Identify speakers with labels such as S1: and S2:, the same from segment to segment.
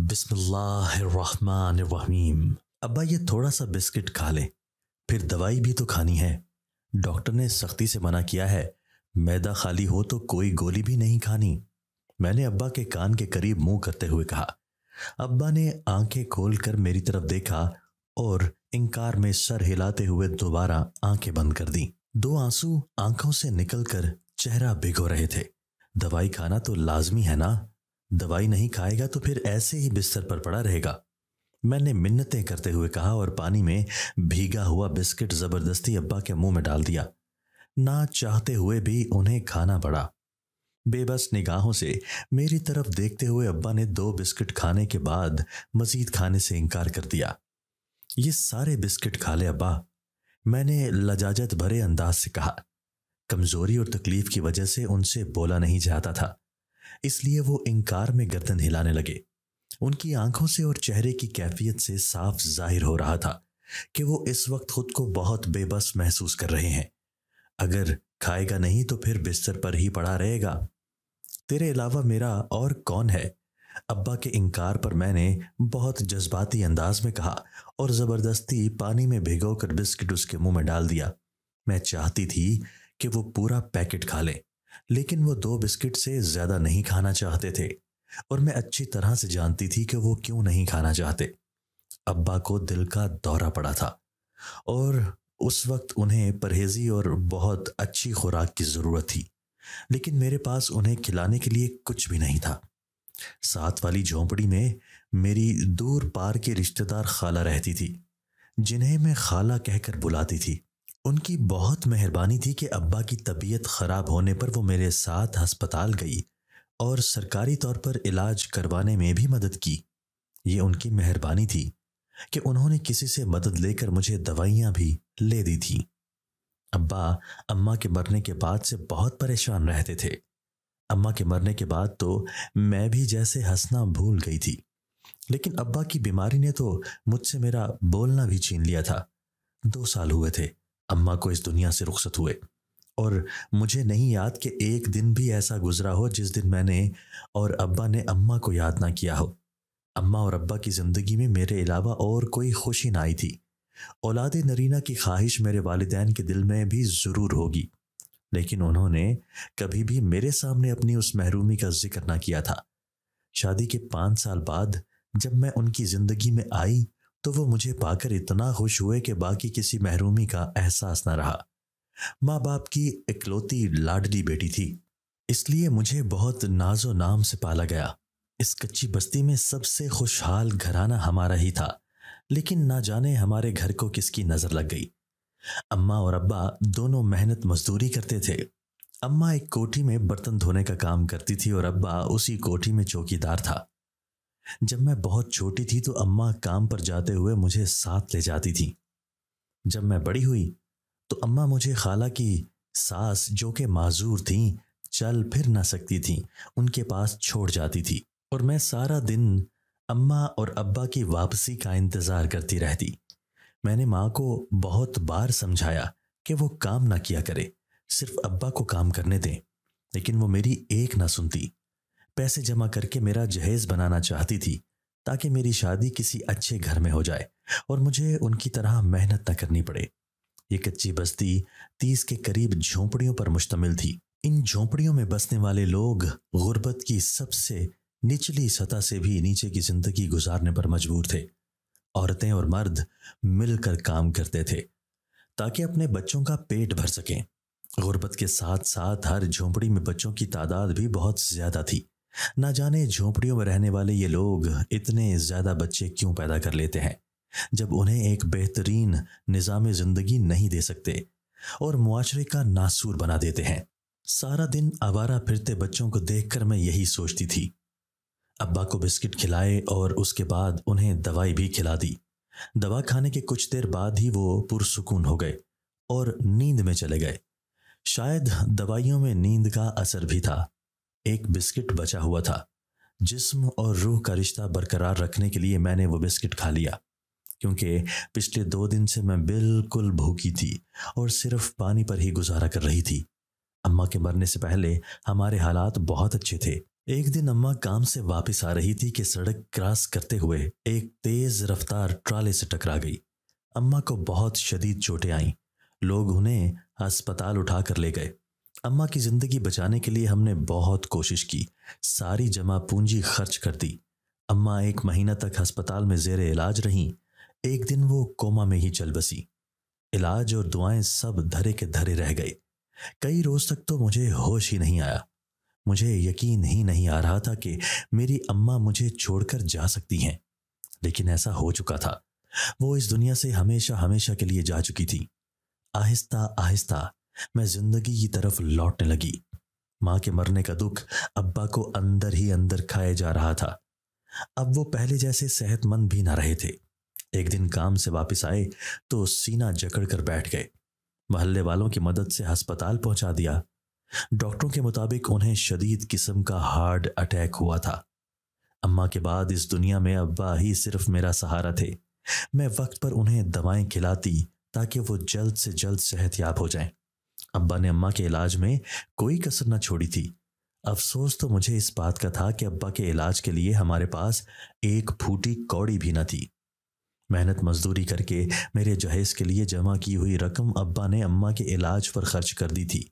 S1: बिस्मिल्लाहिर्रहमानिर्रहीम। अब्बा ये थोड़ा सा बिस्किट खा ले, फिर दवाई भी तो खानी है। डॉक्टर ने सख्ती से मना किया है, मैदा खाली हो तो कोई गोली भी नहीं खानी। मैंने अब्बा के कान के करीब मुंह करते हुए कहा। अब्बा ने आंखें खोलकर मेरी तरफ देखा और इनकार में सर हिलाते हुए दोबारा आंखें बंद कर दी। दो आंसू आंखों से निकलकर चेहरा भिगो रहे थे। दवाई खाना तो लाजमी है ना, दवाई नहीं खाएगा तो फिर ऐसे ही बिस्तर पर पड़ा रहेगा। मैंने मिन्नतें करते हुए कहा और पानी में भीगा हुआ बिस्किट जबरदस्ती अब्बा के मुंह में डाल दिया। ना चाहते हुए भी उन्हें खाना पड़ा। बेबस निगाहों से मेरी तरफ देखते हुए अब्बा ने 2 बिस्किट खाने के बाद मजीद खाने से इनकार कर दिया। ये सारे बिस्किट खा ले अब्बा, मैंने लजाजत भरे अंदाज से कहा। कमजोरी और तकलीफ की वजह से उनसे बोला नहीं जाता था, इसलिए वो इनकार में गर्दन हिलाने लगे। उनकी आंखों से और चेहरे की कैफियत से साफ जाहिर हो रहा था कि वो इस वक्त खुद को बहुत बेबस महसूस कर रहे हैं। अगर खाएगा नहीं तो फिर बिस्तर पर ही पड़ा रहेगा। तेरे अलावा मेरा और कौन है? अब्बा के इनकार पर मैंने बहुत जज्बाती अंदाज में कहा और जबरदस्ती पानी में भिगोकर बिस्किट उसके मुंह में डाल दिया। मैं चाहती थी कि वो पूरा पैकेट खा ले, लेकिन वो 2 बिस्किट से ज्यादा नहीं खाना चाहते थे और मैं अच्छी तरह से जानती थी कि वो क्यों नहीं खाना चाहते। अब्बा को दिल का दौरा पड़ा था और उस वक्त उन्हें परहेजी और बहुत अच्छी खुराक की जरूरत थी, लेकिन मेरे पास उन्हें खिलाने के लिए कुछ भी नहीं था। साथ वाली झोंपड़ी में मेरी दूर पार की रिश्तेदार खाला रहती थी, जिन्हें मैं खाला कहकर बुलाती थी। उनकी बहुत मेहरबानी थी कि अब्बा की तबीयत खराब होने पर वो मेरे साथ अस्पताल गई और सरकारी तौर पर इलाज करवाने में भी मदद की। ये उनकी मेहरबानी थी कि उन्होंने किसी से मदद लेकर मुझे दवाइयां भी ले दी थी। अब्बा अम्मा के मरने के बाद से बहुत परेशान रहते थे। अम्मा के मरने के बाद तो मैं भी जैसे हंसना भूल गई थी, लेकिन अब्बा की बीमारी ने तो मुझसे मेरा बोलना भी छीन लिया था। 2 साल हुए थे अम्मा को इस दुनिया से रुखसत हुए और मुझे नहीं याद कि एक दिन भी ऐसा गुजरा हो जिस दिन मैंने और अब्बा ने अम्मा को याद ना किया हो। अम्मा और अब्बा की जिंदगी में मेरे अलावा और कोई खुशी ना आई थी। औलाद नरीना की ख्वाहिश मेरे वालिदैन के दिल में भी जरूर होगी, लेकिन उन्होंने कभी भी मेरे सामने अपनी उस महरूमी का जिक्र ना किया था। शादी के 5 साल बाद जब मैं उनकी जिंदगी में आई तो वो मुझे पाकर इतना खुश हुए कि बाकी किसी महरूमी का एहसास ना रहा। माँ बाप की इकलौती लाडली बेटी थी, इसलिए मुझे बहुत नाजो नाम से पाला गया। इस कच्ची बस्ती में सबसे खुशहाल घराना हमारा ही था, लेकिन ना जाने हमारे घर को किसकी नजर लग गई। अम्मा और अब्बा दोनों मेहनत मजदूरी करते थे। अम्मा एक कोठी में बर्तन धोने का काम करती थी और अब्बा उसी कोठी में चौकीदार था। जब मैं बहुत छोटी थी तो अम्मा काम पर जाते हुए मुझे साथ ले जाती थी। जब मैं बड़ी हुई तो अम्मा मुझे खाला की सास, जो कि माजूर थीं, चल फिर ना सकती थीं, उनके पास छोड़ जाती थी और मैं सारा दिन अम्मा और अब्बा की वापसी का इंतजार करती रहती। मैंने माँ को बहुत बार समझाया कि वो काम ना किया करे, सिर्फ अब्बा को काम करने दें, लेकिन वो मेरी एक ना सुनती। पैसे जमा करके मेरा जहेज बनाना चाहती थी ताकि मेरी शादी किसी अच्छे घर में हो जाए और मुझे उनकी तरह मेहनत न करनी पड़े। ये कच्ची बस्ती 30 के करीब झोंपड़ियों पर मुश्तमिल थी। इन झोंपड़ियों में बसने वाले लोग गुर्बत की सबसे निचली सतह से भी नीचे की जिंदगी गुजारने पर मजबूर थे। औरतें और मर्द मिलकर काम करते थे ताकि अपने बच्चों का पेट भर सकें। गुर्बत के साथ साथ हर झोंपड़ी में बच्चों की तादाद भी बहुत ज्यादा थी। ना जाने झोंपड़ियों में रहने वाले ये लोग इतने ज्यादा बच्चे क्यों पैदा कर लेते हैं जब उन्हें एक बेहतरीन निज़ाम जिंदगी नहीं दे सकते और मुआशरे का नासूर बना देते हैं। सारा दिन आवारा फिरते बच्चों को देखकर मैं यही सोचती थी। अब्बा को बिस्किट खिलाए और उसके बाद उन्हें दवाई भी खिला दी। दवा खाने के कुछ देर बाद ही वो पुरसुकून हो गए और नींद में चले गए। शायद दवाइयों में नींद का असर भी था। एक बिस्किट बचा हुआ था। जिस्म और रूह का रिश्ता बरकरार रखने के लिए मैंने वो बिस्किट खा लिया, क्योंकि पिछले 2 दिन से मैं बिल्कुल भूखी थी और सिर्फ पानी पर ही गुजारा कर रही थी। अम्मा के मरने से पहले हमारे हालात बहुत अच्छे थे। ایک دن اماں کام سے واپس آ رہی تھی کہ سڑک کراس کرتے ہوئے ایک تیز رفتار ٹرالے سے ٹکرا گئی۔ اماں کو بہت شدید چوٹیں آئیں۔ لوگ انہیں ہسپتال اٹھا کر لے گئے۔ اماں کی زندگی بچانے کے لیے ہم نے بہت کوشش کی، ساری جمع پونجی خرچ کر دی۔ اماں 1 مہینہ تک ہسپتال میں زیر علاج رہیں۔ ایک دن وہ کوما میں ہی چل بسی۔ علاج اور دعائیں سب دھرے کے دھرے رہ گئے۔ کئی روز تک تو مجھے ہوش ہی نہیں آیا۔ مجھے یقین ہی نہیں آ رہا تھا کہ میری اماں مجھے چھوڑ کر جا سکتی ہیں، لیکن ایسا ہو چکا تھا۔ وہ اس دنیا سے ہمیشہ ہمیشہ کے لیے جا چکی تھی۔ آہستہ آہستہ میں زندگی کی طرف لوٹنے لگی۔ ماں کے مرنے کا دکھ ابا کو اندر ہی اندر کھائے جا رہا تھا۔ اب وہ پہلے جیسے صحت مند بھی نہ رہے تھے۔ ایک دن کام سے واپس آئے تو سینہ جکڑ کر بیٹھ گئے۔ محلے والوں کی مدد سے ہسپتال پہنچا دیا۔ ڈاکٹروں کے مطابق انہیں شدید قسم کا ہارٹ اٹیک ہوا تھا۔ اماں کے بعد اس دنیا میں ابا ہی صرف میرا سہارا تھے۔ میں وقت پر انہیں دوائیں کھلاتی تاکہ وہ جلد سے جلد صحت یاب ہو جائیں۔ ابا نے اماں کے علاج میں کوئی کسر نہ چھوڑی تھی۔ افسوس تو مجھے اس بات کا تھا کہ ابا کے علاج کے لیے ہمارے پاس ایک پھوٹی کوڑی بھی نہ تھی۔ محنت مزدوری کر کے میرے جہیز کے لیے جمع کی ہوئی رقم ابا نے اماں کے علاج پر خرچ کر دی تھی،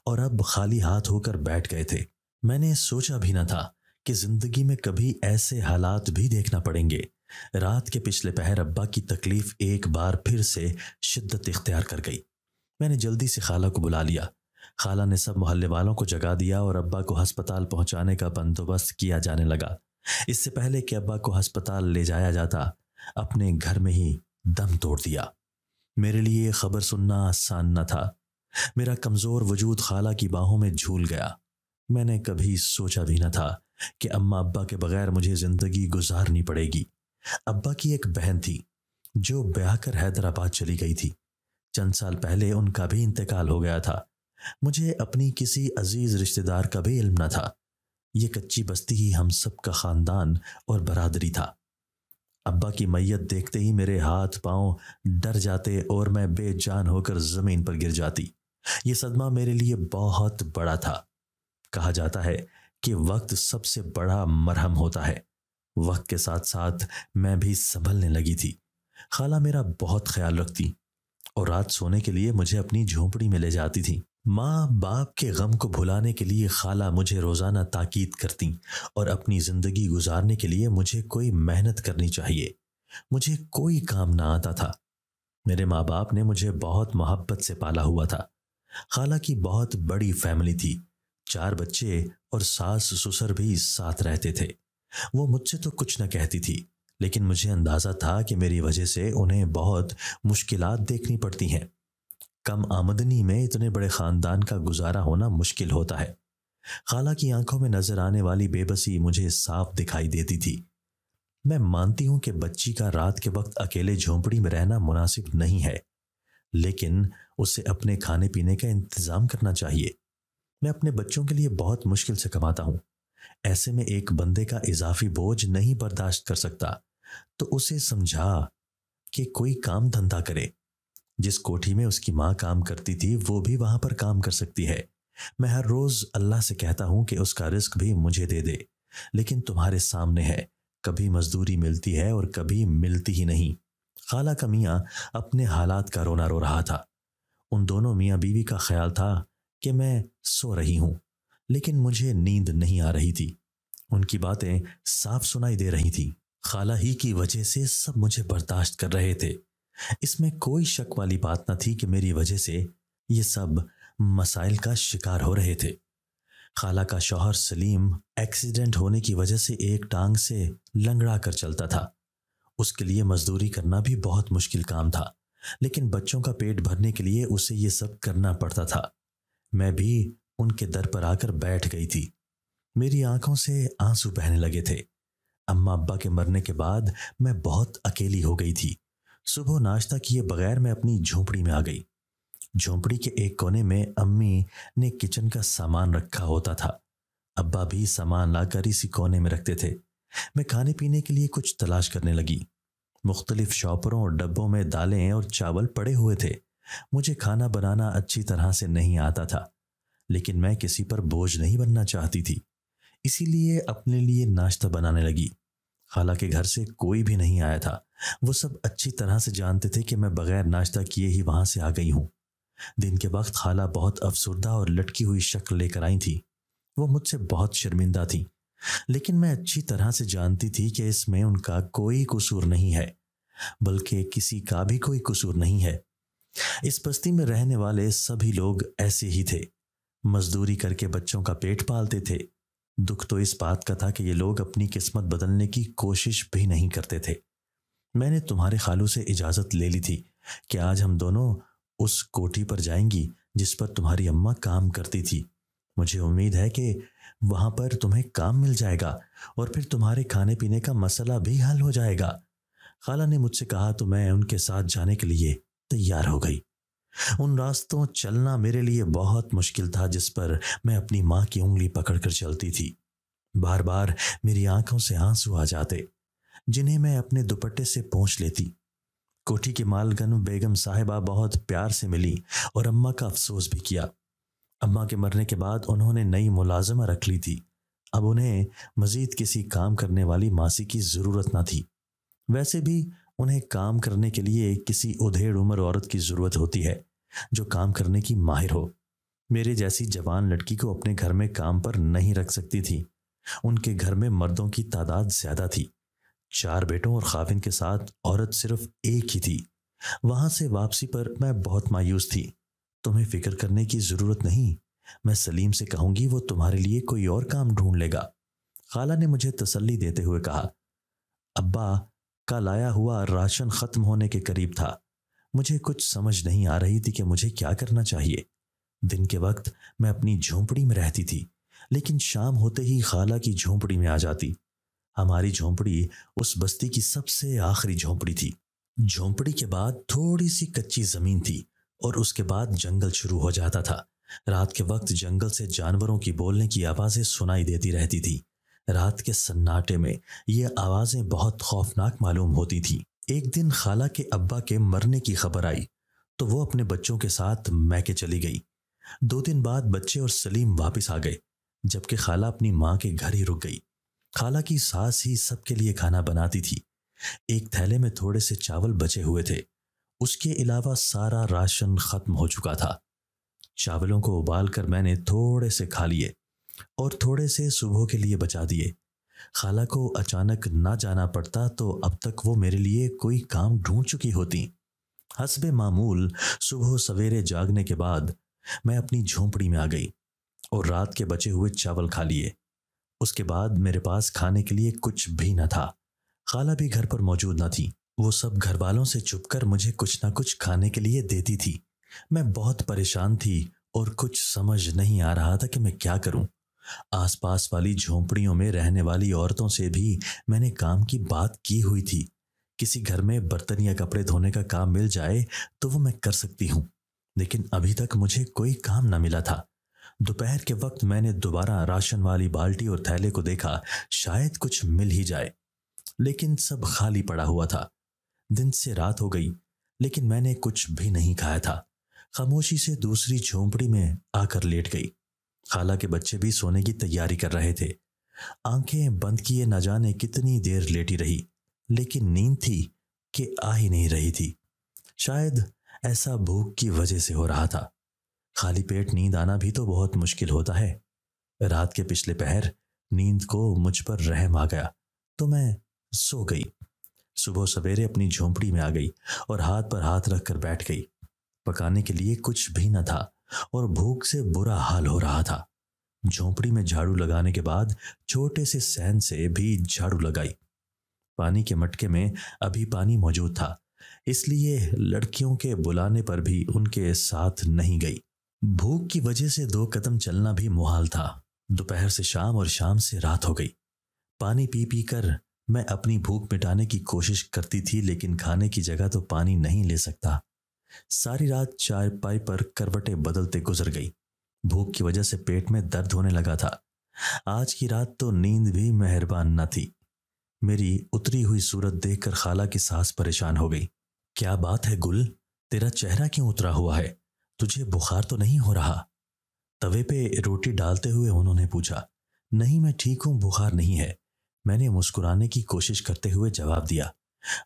S1: اور اب خالی ہاتھ ہو کر بیٹھ گئے تھے۔ میں نے سوچا بھی نہ تھا کہ زندگی میں کبھی ایسے حالات بھی دیکھنا پڑیں گے۔ رات کے پچھلے پہر ابا کی تکلیف ایک بار پھر سے شدت اختیار کر گئی۔ میں نے جلدی سے خالہ کو بلا لیا۔ خالہ نے سب محلے والوں کو جگا دیا اور ابا کو ہسپتال پہنچانے کا بندوبست کیا جانے لگا۔ اس سے پہلے کہ ابا کو ہسپتال لے جایا جاتا، اپنے گھر میں ہی دم توڑ دیا۔ میرے لیے یہ خبر سننا آسان نہ تھا۔ میرا کمزور وجود خالہ کی باہوں میں جھول گیا۔ میں نے کبھی سوچا بھی نہ تھا کہ اماں ابا کے بغیر مجھے زندگی گزارنی پڑے گی۔ ابا کی ایک بہن تھی جو بیاہ کر حیدرآباد چلی گئی تھی۔ چند سال پہلے ان کا بھی انتقال ہو گیا تھا۔ مجھے اپنی کسی عزیز رشتہ دار کا بھی علم نہ تھا۔ یہ کچی بستی ہی ہم سب کا خاندان اور برادری تھا۔ ابا کی میت دیکھتے ہی میرے ہاتھ پاؤں ڈر جاتے اور میں بے جان ہو کر زمین پر گر جاتی۔ یہ صدمہ میرے لیے بہت بڑا تھا۔ کہا جاتا ہے کہ وقت سب سے بڑا مرہم ہوتا ہے۔ وقت کے ساتھ ساتھ میں بھی سنبھلنے لگی تھی۔ خالہ میرا بہت خیال رکھتی اور رات سونے کے لیے مجھے اپنی جھونپڑی میں لے جاتی تھی۔ ماں باپ کے غم کو بھلانے کے لیے خالہ مجھے روزانہ تاکید کرتی اور اپنی زندگی گزارنے کے لیے مجھے کوئی محنت کرنی چاہیے۔ مجھے کوئی کام نہ آتا تھا۔ میرے ماں باپ نے مجھے بہت محبت سے پالا ہوا تھا۔ خالہ کی بہت بڑی فیملی تھی، 4 بچے اور ساس سسر بھی ساتھ رہتے تھے۔ وہ مجھ سے تو کچھ نہ کہتی تھی، لیکن مجھے اندازہ تھا کہ میری وجہ سے انہیں بہت مشکلات دیکھنی پڑتی ہیں۔ کم آمدنی میں اتنے بڑے خاندان کا گزارا ہونا مشکل ہوتا ہے۔ خالہ کی آنکھوں میں نظر آنے والی بے بسی مجھے صاف دکھائی دیتی تھی۔ میں مانتی ہوں کہ بچی کا رات کے وقت اکیلے جھونپڑی میں رہنا مناسب نہیں ہے، لیکن اسے اپنے کھانے پینے کا انتظام کرنا چاہیے۔ میں اپنے بچوں کے لیے بہت مشکل سے کماتا ہوں۔ ایسے میں ایک بندے کا اضافی بوجھ نہیں برداشت کر سکتا، تو اسے سمجھا کہ کوئی کام دھندا کرے۔ جس کوٹھی میں اس کی ماں کام کرتی تھی وہ بھی وہاں پر کام کر سکتی ہے۔ میں ہر روز اللہ سے کہتا ہوں کہ اس کا رزق بھی مجھے دے دے، لیکن تمہارے سامنے ہے، کبھی مزدوری ملتی ہے اور کبھی ملتی ہی نہیں۔ خالہ کا میاں اپنے حالات کا رونا رو رہا تھا۔ ان دونوں میاں بیوی کا خیال تھا کہ میں سو رہی ہوں، لیکن مجھے نیند نہیں آ رہی تھی۔ ان کی باتیں صاف سنائی دے رہی تھیں۔ خالہ ہی کی وجہ سے سب مجھے برداشت کر رہے تھے۔ اس میں کوئی شک والی بات نہ تھی کہ میری وجہ سے یہ سب مسائل کا شکار ہو رہے تھے۔ خالہ کا شوہر سلیم ایکسیڈنٹ ہونے کی وجہ سے ایک ٹانگ سے لنگڑا کر چلتا تھا۔ اس کے لیے مزدوری کرنا بھی بہت مشکل کام تھا، لیکن بچوں کا پیٹ بھرنے کے لیے اسے یہ سب کرنا پڑتا تھا۔ میں بھی ان کے در پر آ کر بیٹھ گئی تھی۔ میری آنکھوں سے آنسو بہنے لگے تھے۔ اماں ابا کے مرنے کے بعد میں بہت اکیلی ہو گئی تھی۔ صبح ناشتہ کیے بغیر میں اپنی جھونپڑی میں آ گئی۔ جھونپڑی کے ایک کونے میں امی نے کچن کا سامان رکھا ہوتا تھا۔ ابا بھی سامان لا کر اسی کونے میں رکھتے تھے۔ میں کھانے پینے کے لیے کچھ تلاش کرنے لگی۔ مختلف شاپروں اور ڈبوں میں دالیں اور چاول پڑے ہوئے تھے۔ مجھے کھانا بنانا اچھی طرح سے نہیں آتا تھا، لیکن میں کسی پر بوجھ نہیں بننا چاہتی تھی۔ इसी लिए अपने लिए नाश्ता बनाने लगी। खाला के घर से कोई भी नहीं आया था। वो सब अच्छी तरह से जानते थे कि मैं बगैर नाश्ता किए ही वहां से आ गई हूँ। दिन के वक्त खाला बहुत अफसुर्दा और लटकी हुई शक्ल लेकर आई थी। वो मुझसे बहुत शर्मिंदा थी, लेकिन मैं अच्छी तरह से जानती थी कि इसमें उनका कोई कसूर नहीं है, बल्कि किसी का भी कोई कसूर नहीं है। इस बस्ती में रहने वाले सभी लोग ऐसे ही थे, मजदूरी करके बच्चों का पेट पालते थे। दुख तो इस बात का था कि ये लोग अपनी किस्मत बदलने की कोशिश भी नहीं करते थे। मैंने तुम्हारे खालू से इजाजत ले ली थी कि आज हम दोनों उस कोठी पर जाएंगी जिस पर तुम्हारी अम्मा काम करती थी। मुझे उम्मीद है कि वहां पर तुम्हें काम मिल जाएगा और फिर तुम्हारे खाने पीने का मसला भी हल हो जाएगा। खाला ने मुझसे कहा तो मैं उनके साथ जाने के लिए तैयार हो गई। उन रास्तों चलना मेरे लिए बहुत मुश्किल था जिस पर मैं अपनी माँ की उंगली पकड़कर चलती थी। बार बार मेरी आंखों से आंसू आ जाते, जिन्हें मैं अपने दुपट्टे से पोंछ लेती। कोठी की मालगन बेगम साहिबा बहुत प्यार से मिली और अम्मा का अफसोस भी किया। अम्मा के मरने के बाद उन्होंने नई मुलाजमा रख ली थी। अब उन्हें मजीद किसी काम करने वाली मासी की जरूरत न थी। वैसे भी उन्हें काम करने के लिए किसी उधेड़ उम्र औरत की जरूरत होती है जो काम करने की माहिर हो। मेरे जैसी जवान लड़की को अपने घर में काम पर नहीं रख सकती थी। उनके घर में मर्दों की तादाद ज्यादा थी। 4 बेटों और खाविन के साथ औरत सिर्फ एक ही थी। वहां से वापसी पर मैं बहुत मायूस थी। तुम्हें फिक्र करने की जरूरत नहीं, मैं सलीम से कहूंगी, वो तुम्हारे लिए कोई और काम ढूंढ लेगा। खाला ने मुझे तसल्ली देते हुए कहा। अब्बा का लाया हुआ राशन खत्म होने के करीब था। मुझे कुछ समझ नहीं आ रही थी कि मुझे क्या करना चाहिए। दिन के वक्त मैं अपनी झोंपड़ी में रहती थी, लेकिन शाम होते ही खाला की झोंपड़ी में आ जाती। हमारी झोंपड़ी उस बस्ती की सबसे आखिरी झोंपड़ी थी। झोंपड़ी के बाद थोड़ी सी कच्ची जमीन थी और उसके बाद जंगल शुरू हो जाता था। रात के वक्त जंगल से जानवरों की बोलने की आवाजें सुनाई देती रहती थी। रात के सन्नाटे में ये आवाजें बहुत खौफनाक मालूम होती थी। एक दिन खाला के अब्बा के मरने की खबर आई तो वो अपने बच्चों के साथ मैके चली गई। 2 दिन बाद बच्चे और सलीम वापस आ गए, जबकि खाला अपनी माँ के घर ही रुक गई। खाला की सास ही सबके लिए खाना बनाती थी। एक थैले में थोड़े से चावल बचे हुए थे, उसके अलावा सारा राशन खत्म हो चुका था। चावलों को उबालकर मैंने थोड़े से खा लिए और थोड़े से सुबह के लिए बचा दिए। खाला को अचानक ना जाना पड़ता तो अब तक वो मेरे लिए कोई काम ढूंढ चुकी होती। हस्बे मामूल सुबह सवेरे जागने के बाद मैं अपनी झोंपड़ी में आ गई और रात के बचे हुए चावल खा लिए। उसके बाद मेरे पास खाने के लिए कुछ भी न था। खाला भी घर पर मौजूद न थी। वो सब घर वालों से छुपकर मुझे कुछ ना कुछ खाने के लिए देती थी। मैं बहुत परेशान थी और कुछ समझ नहीं आ रहा था कि मैं क्या करूं। आसपास वाली झोंपड़ियों में रहने वाली औरतों से भी मैंने काम की बात की हुई थी। किसी घर में बर्तन या कपड़े धोने का काम मिल जाए तो वो मैं कर सकती हूँ, लेकिन अभी तक मुझे कोई काम न मिला था। दोपहर के वक्त मैंने दोबारा राशन वाली बाल्टी और थैले को देखा, शायद कुछ मिल ही जाए, लेकिन सब खाली पड़ा हुआ था। दिन से रात हो गई, लेकिन मैंने कुछ भी नहीं खाया था। खामोशी से दूसरी झोंपड़ी में आकर लेट गई। खाला के बच्चे भी सोने की तैयारी कर रहे थे। आंखें बंद किए न जाने कितनी देर लेटी रही, लेकिन नींद थी कि आ ही नहीं रही थी। शायद ऐसा भूख की वजह से हो रहा था। खाली पेट नींद आना भी तो बहुत मुश्किल होता है। रात के पिछले पहर नींद को मुझ पर रहम आ गया तो मैं सो गई। सुबह सवेरे अपनी झोंपड़ी में आ गई और हाथ पर हाथ रखकर बैठ गई। पकाने के लिए कुछ भी न था और भूख से बुरा हाल हो रहा था। झोंपड़ी में झाड़ू लगाने के बाद छोटे से सैन से भी झाड़ू लगाई। पानी के मटके में अभी पानी मौजूद था, इसलिए लड़कियों के बुलाने पर भी उनके साथ नहीं गई। भूख की वजह से 2 कदम चलना भी मुहाल था। दोपहर से शाम और शाम से रात हो गई। पानी पी पी कर मैं अपनी भूख मिटाने की कोशिश करती थी, लेकिन खाने की जगह तो पानी नहीं ले सकता। सारी रात चारपाई पर करवटें बदलते गुजर गई। भूख की वजह से पेट में दर्द होने लगा था। आज की रात तो नींद भी मेहरबान न थी। मेरी उतरी हुई सूरत देखकर खाला की सास परेशान हो गई। क्या बात है गुल, तेरा चेहरा क्यों उतरा हुआ है? तुझे बुखार तो नहीं हो रहा? तवे पे रोटी डालते हुए उन्होंने पूछा। नहीं, मैं ठीक हूँ, बुखार नहीं है, मैंने मुस्कुराने की कोशिश करते हुए जवाब दिया।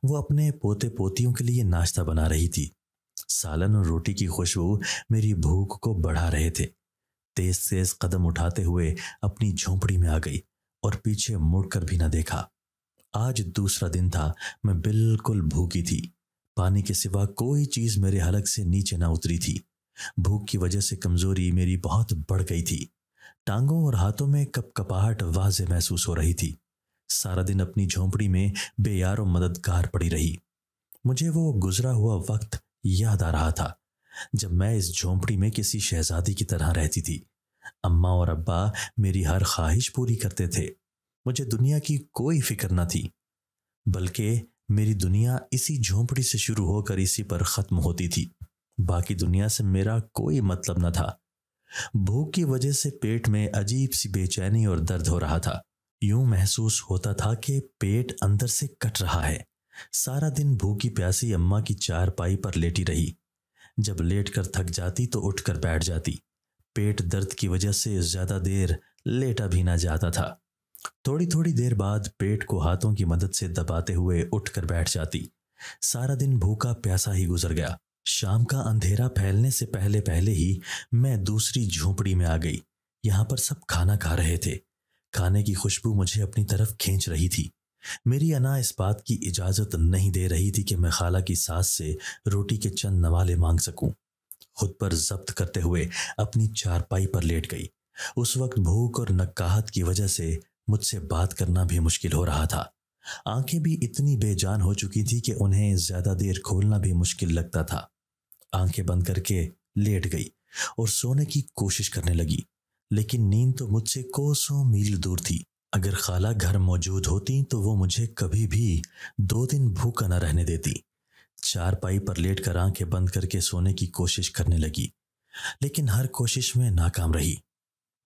S1: वो अपने पोते पोतियों के लिए नाश्ता बना रही थी। सालन और रोटी की खुशबू मेरी भूख को बढ़ा रहे थे। तेज तेज कदम उठाते हुए अपनी झोंपड़ी में आ गई और पीछे मुड़कर भी न देखा। आज दूसरा दिन था, मैं बिल्कुल भूखी थी। पानी के सिवा कोई चीज मेरे हलक से नीचे ना उतरी थी। भूख की वजह से कमजोरी मेरी बहुत बढ़ गई थी। टांगों और हाथों में कपकपाहट वाज़े महसूस हो रही थी। सारा दिन अपनी झोंपड़ी में बेयारो मददगार पड़ी रही। मुझे वो गुजरा हुआ वक्त याद आ रहा था जब मैं इस झोंपड़ी में किसी शहजादी की तरह रहती थी। अम्मा और अब्बा मेरी हर ख्वाहिश पूरी करते थे। मुझे दुनिया की कोई फिक्र न थी, बल्कि मेरी दुनिया इसी झोंपड़ी से शुरू होकर इसी पर खत्म होती थी। बाकी दुनिया से मेरा कोई मतलब न था। भूख की वजह से पेट में अजीब सी बेचैनी और दर्द हो रहा था। यूं महसूस होता था कि पेट अंदर से कट रहा है। सारा दिन भूखी प्यासी अम्मा की चारपाई पर लेटी रही। जब लेटकर थक जाती तो उठकर बैठ जाती। पेट दर्द की वजह से ज्यादा देर लेटा भी ना जाता था। थोड़ी थोड़ी देर बाद पेट को हाथों की मदद से दबाते हुए उठकर बैठ जाती। सारा दिन भूखा प्यासा ही गुजर गया। शाम का अंधेरा फैलने से पहले पहले ही मैं दूसरी झोंपड़ी में आ गई। यहाँ पर सब खाना खा रहे थे। खाने की खुशबू मुझे अपनी तरफ खींच रही थी। मेरी अना इस बात की इजाजत नहीं दे रही थी कि मैं खाला की सास से रोटी के चंद नवाले मांग सकूं। खुद पर जब्त करते हुए अपनी चारपाई पर लेट गई। उस वक्त भूख और नक्काहत की वजह से मुझसे बात करना भी मुश्किल हो रहा था। आंखें भी इतनी बेजान हो चुकी थी कि उन्हें ज्यादा देर खोलना भी मुश्किल लगता था। आंखें बंद करके लेट गई और सोने की कोशिश करने लगी, लेकिन नींद तो मुझसे कोसों मील दूर थी। अगर खाला घर मौजूद होती तो वो मुझे कभी भी 2 दिन भूखा न रहने देती। चारपाई पर लेटकर आंखें बंद करके सोने की कोशिश करने लगी, लेकिन हर कोशिश में नाकाम रही।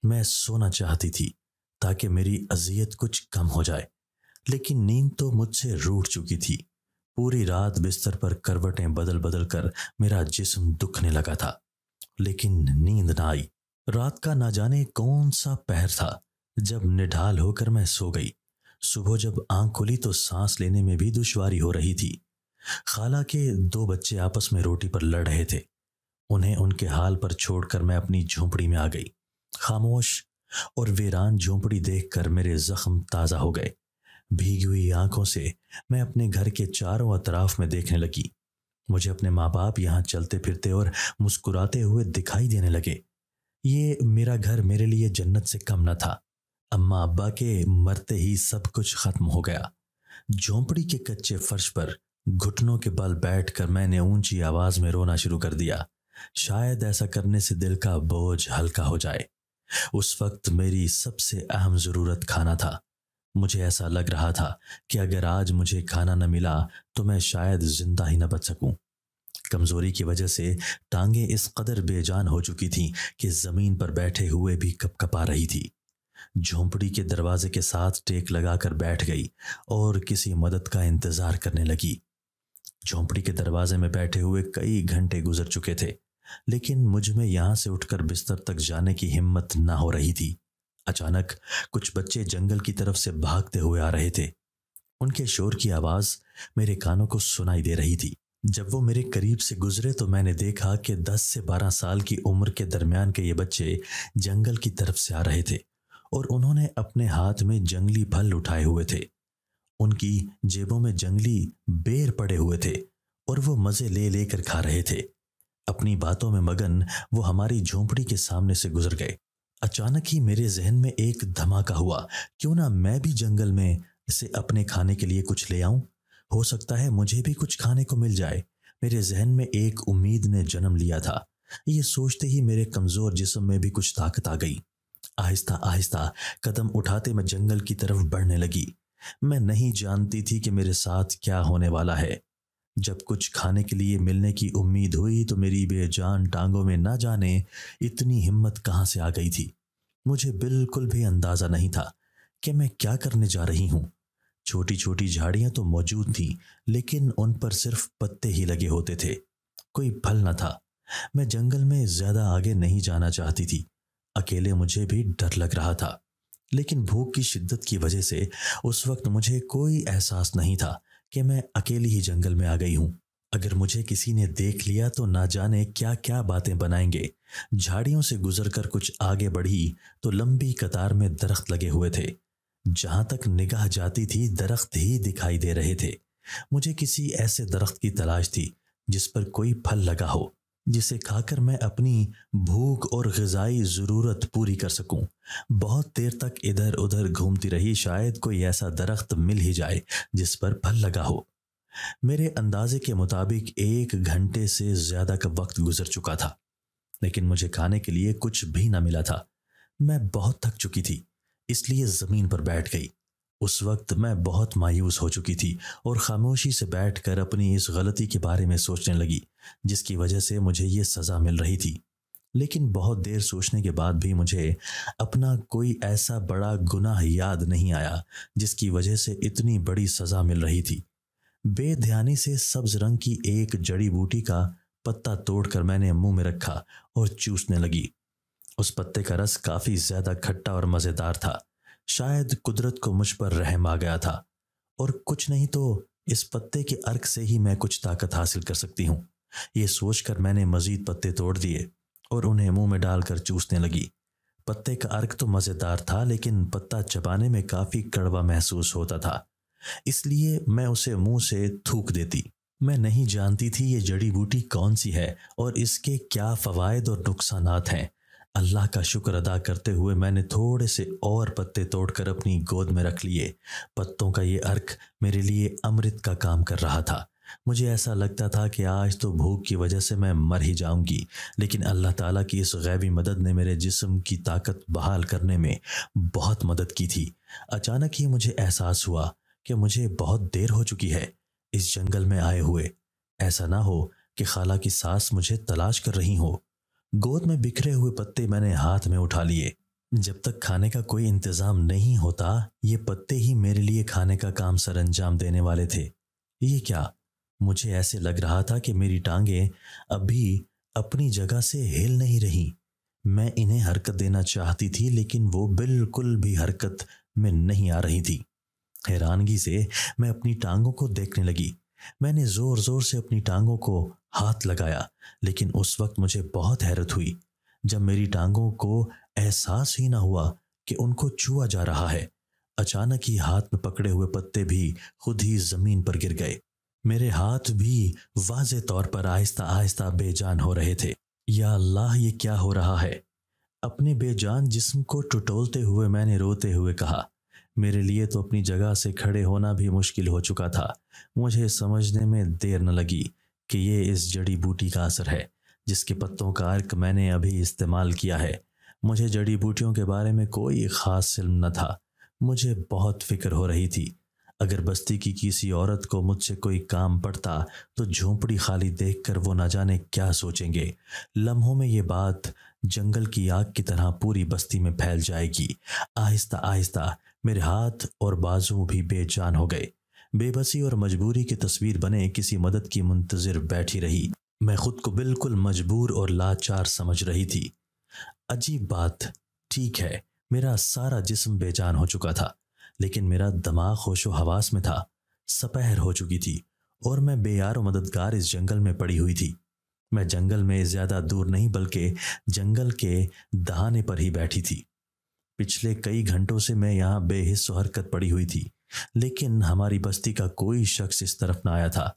S1: मैं सोना चाहती थी ताकि मेरी अजियत कुछ कम हो जाए, लेकिन नींद तो मुझसे रूठ चुकी थी। पूरी रात बिस्तर पर करवटें बदल बदल कर मेरा जिस्म दुखने लगा था, लेकिन नींद ना आई। रात का ना जाने कौन सा पहर था जब निढाल होकर मैं सो गई। सुबह जब आंख खुली तो सांस लेने में भी दुश्वारी हो रही थी। खाला के 2 बच्चे आपस में रोटी पर लड़ रहे थे। उन्हें उनके हाल पर छोड़कर मैं अपनी झोंपड़ी में आ गई। खामोश और वीरान झोंपड़ी देखकर मेरे जख्म ताजा हो गए। भीगी हुई आंखों से मैं अपने घर के चारों अतराफ में देखने लगी। मुझे अपने माँ बाप यहाँ चलते फिरते और मुस्कुराते हुए दिखाई देने लगे। ये मेरा घर मेरे लिए जन्नत से कम न था। अम्मा अब्बा के मरते ही सब कुछ खत्म हो गया। झोंपड़ी के कच्चे फर्श पर घुटनों के बल बैठकर मैंने ऊंची आवाज में रोना शुरू कर दिया। शायद ऐसा करने से दिल का बोझ हल्का हो जाए। उस वक्त मेरी सबसे अहम जरूरत खाना था। मुझे ऐसा लग रहा था कि अगर आज मुझे खाना न मिला तो मैं शायद जिंदा ही न बच सकूं। कमजोरी की वजह से टांगे इस कदर बेजान हो चुकी थीं कि जमीन पर बैठे हुए भी कपकपा रही थी। झोंपड़ी के दरवाजे के साथ टेक लगाकर बैठ गई और किसी मदद का इंतजार करने लगी। झोंपड़ी के दरवाजे में बैठे हुए कई घंटे गुजर चुके थे, लेकिन मुझ में यहां से उठकर बिस्तर तक जाने की हिम्मत ना हो रही थी। अचानक कुछ बच्चे जंगल की तरफ से भागते हुए आ रहे थे। उनके शोर की आवाज मेरे कानों को सुनाई दे रही थी। जब वो मेरे करीब से गुजरे तो मैंने देखा कि 10 से 12 साल की उम्र के दरमियान के ये बच्चे जंगल की तरफ से आ रहे थे और उन्होंने अपने हाथ में जंगली फल उठाए हुए थे। उनकी जेबों में जंगली बेर पड़े हुए थे और वो मजे ले लेकर खा रहे थे। अपनी बातों में मगन वो हमारी झोंपड़ी के सामने से गुजर गए। अचानक ही मेरे जहन में एक धमाका हुआ। क्यों ना मैं भी जंगल में से अपने खाने के लिए कुछ ले आऊं? हो सकता है मुझे भी कुछ खाने को मिल जाए। मेरे जहन में एक उम्मीद ने जन्म लिया था। ये सोचते ही मेरे कमजोर जिस्म में भी कुछ ताकत आ गई। आहिस्ता आहिस्ता कदम उठाते मैं जंगल की तरफ बढ़ने लगी। मैं नहीं जानती थी कि मेरे साथ क्या होने वाला है। जब कुछ खाने के लिए मिलने की उम्मीद हुई तो मेरी बेजान टांगों में ना जाने इतनी हिम्मत कहां से आ गई थी। मुझे बिल्कुल भी अंदाजा नहीं था कि मैं क्या करने जा रही हूं। छोटी छोटी झाड़ियां तो मौजूद थीं, लेकिन उन पर सिर्फ पत्ते ही लगे होते थे, कोई फल न था। मैं जंगल में ज्यादा आगे नहीं जाना चाहती थी। अकेले मुझे भी डर लग रहा था। लेकिन भूख की शिद्दत की वजह से उस वक्त मुझे कोई एहसास नहीं था कि मैं अकेली ही जंगल में आ गई हूँ। अगर मुझे किसी ने देख लिया तो ना जाने क्या क्या बातें बनाएंगे। झाड़ियों से गुजरकर कुछ आगे बढ़ी तो लंबी कतार में दरख्त लगे हुए थे। जहां तक निगाह जाती थी दरख्त ही दिखाई दे रहे थे। मुझे किसी ऐसे दरख्त की तलाश थी जिस पर कोई फल लगा हो, जिसे खाकर मैं अपनी भूख और ग़िज़ाई ज़रूरत पूरी कर सकूं। बहुत देर तक इधर उधर घूमती रही, शायद कोई ऐसा दरख्त मिल ही जाए जिस पर फल लगा हो। मेरे अंदाजे के मुताबिक 1 घंटे से ज़्यादा का वक्त गुजर चुका था, लेकिन मुझे खाने के लिए कुछ भी न मिला था। मैं बहुत थक चुकी थी, इसलिए ज़मीन पर बैठ गई। उस वक्त मैं बहुत मायूस हो चुकी थी और खामोशी से बैठकर अपनी इस गलती के बारे में सोचने लगी जिसकी वजह से मुझे ये सज़ा मिल रही थी। लेकिन बहुत देर सोचने के बाद भी मुझे अपना कोई ऐसा बड़ा गुनाह याद नहीं आया जिसकी वजह से इतनी बड़ी सज़ा मिल रही थी। बेध्यानी से सब्ज रंग की एक जड़ी बूटी का पत्ता तोड़कर मैंने मुंह में रखा और चूसने लगी। उस पत्ते का रस काफी ज्यादा खट्टा और मजेदार था। शायद कुदरत को मुझ पर रहम आ गया था, और कुछ नहीं तो इस पत्ते के अर्क से ही मैं कुछ ताकत हासिल कर सकती हूँ। ये सोचकर मैंने मजीद पत्ते तोड़ दिए और उन्हें मुंह में डालकर चूसने लगी। पत्ते का अर्क तो मजेदार था, लेकिन पत्ता चबाने में काफी कड़वा महसूस होता था, इसलिए मैं उसे मुंह से थूक देती। मैं नहीं जानती थी ये जड़ी बूटी कौन सी है और इसके क्या फवायद और नुकसानात हैं। अल्लाह का शुक्र अदा करते हुए मैंने थोड़े से और पत्ते तोड़कर अपनी गोद में रख लिए। पत्तों का ये अर्क मेरे लिए अमृत का काम कर रहा था। मुझे ऐसा लगता था कि आज तो भूख की वजह से मैं मर ही जाऊंगी, लेकिन अल्लाह ताला की इस गैबी मदद ने मेरे जिस्म की ताकत बहाल करने में बहुत मदद की थी। अचानक ही मुझे एहसास हुआ कि मुझे बहुत देर हो चुकी है इस जंगल में आए हुए। ऐसा ना हो कि खाला की सास मुझे तलाश कर रही हो। गोद में बिखरे हुए पत्ते मैंने हाथ में उठा लिए। जब तक खाने का कोई इंतजाम नहीं होता, ये पत्ते ही मेरे लिए खाने का काम सरअंजाम देने वाले थे। ये क्या? मुझे ऐसे लग रहा था कि मेरी टांगें अभी अपनी जगह से हिल नहीं रही। मैं इन्हें हरकत देना चाहती थी, लेकिन वो बिल्कुल भी हरकत में नहीं आ रही थी। हैरानगी से मैं अपनी टांगों को देखने लगी। मैंने जोर जोर से अपनी टांगों को हाथ लगाया, लेकिन उस वक्त मुझे बहुत हैरत हुई जब मेरी टांगों को एहसास ही ना हुआ कि उनको छुआ जा रहा है। अचानक ही हाथ में पकड़े हुए पत्ते भी खुद ही जमीन पर गिर गए। मेरे हाथ भी वाज़े तौर पर आहिस्ता आहिस्ता बेजान हो रहे थे। या अल्लाह, ये क्या हो रहा है? अपने बेजान जिस्म को टटोलते हुए मैंने रोते हुए कहा। मेरे लिए तो अपनी जगह से खड़े होना भी मुश्किल हो चुका था। मुझे समझने में देर न लगी कि ये इस जड़ी बूटी का असर है जिसके पत्तों का अर्क मैंने अभी इस्तेमाल किया है। मुझे जड़ी बूटियों के बारे में कोई ख़ास इल्म न था। मुझे बहुत फिक्र हो रही थी। अगर बस्ती की किसी औरत को मुझसे कोई काम पड़ता तो झोंपड़ी खाली देखकर वो न जाने क्या सोचेंगे। लम्हों में ये बात जंगल की आग की तरह पूरी बस्ती में फैल जाएगी। आहिस्ता आहिस्ता मेरे हाथ और बाजू भी बेजान हो गए। बेबसी और मजबूरी की तस्वीर बने किसी मदद की मुंतजिर बैठी रही। मैं खुद को बिल्कुल मजबूर और लाचार समझ रही थी। अजीब बात, ठीक है, मेरा सारा जिस्म बेजान हो चुका था, लेकिन मेरा दिमाग होशो हवास में था। सपहर हो चुकी थी और मैं बेयार मददगार इस जंगल में पड़ी हुई थी। मैं जंगल में ज्यादा दूर नहीं बल्कि जंगल के दहाने पर ही बैठी थी। पिछले कई घंटों से मैं यहाँ बेहिस्सो हरकत पड़ी हुई थी, लेकिन हमारी बस्ती का कोई शख्स इस तरफ न आया था।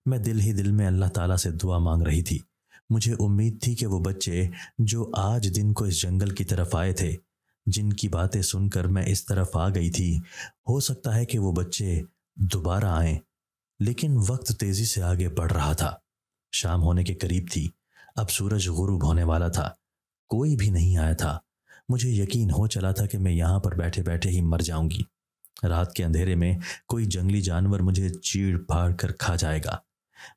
S1: मैं दिल ही दिल में अल्लाह ताला से दुआ मांग रही थी। मुझे उम्मीद थी कि वो बच्चे जो आज दिन को इस जंगल की तरफ आए थे, जिनकी बातें सुनकर मैं इस तरफ आ गई थी, हो सकता है कि वो बच्चे दोबारा आएं। लेकिन वक्त तेजी से आगे बढ़ रहा था। शाम होने के करीब थी। अब सूरज गुरूब होने वाला था। कोई भी नहीं आया था। मुझे यकीन हो चला था कि मैं यहाँ पर बैठे बैठे ही मर जाऊंगी। रात के अंधेरे में कोई जंगली जानवर मुझे चीड़ फाड़ कर खा जाएगा।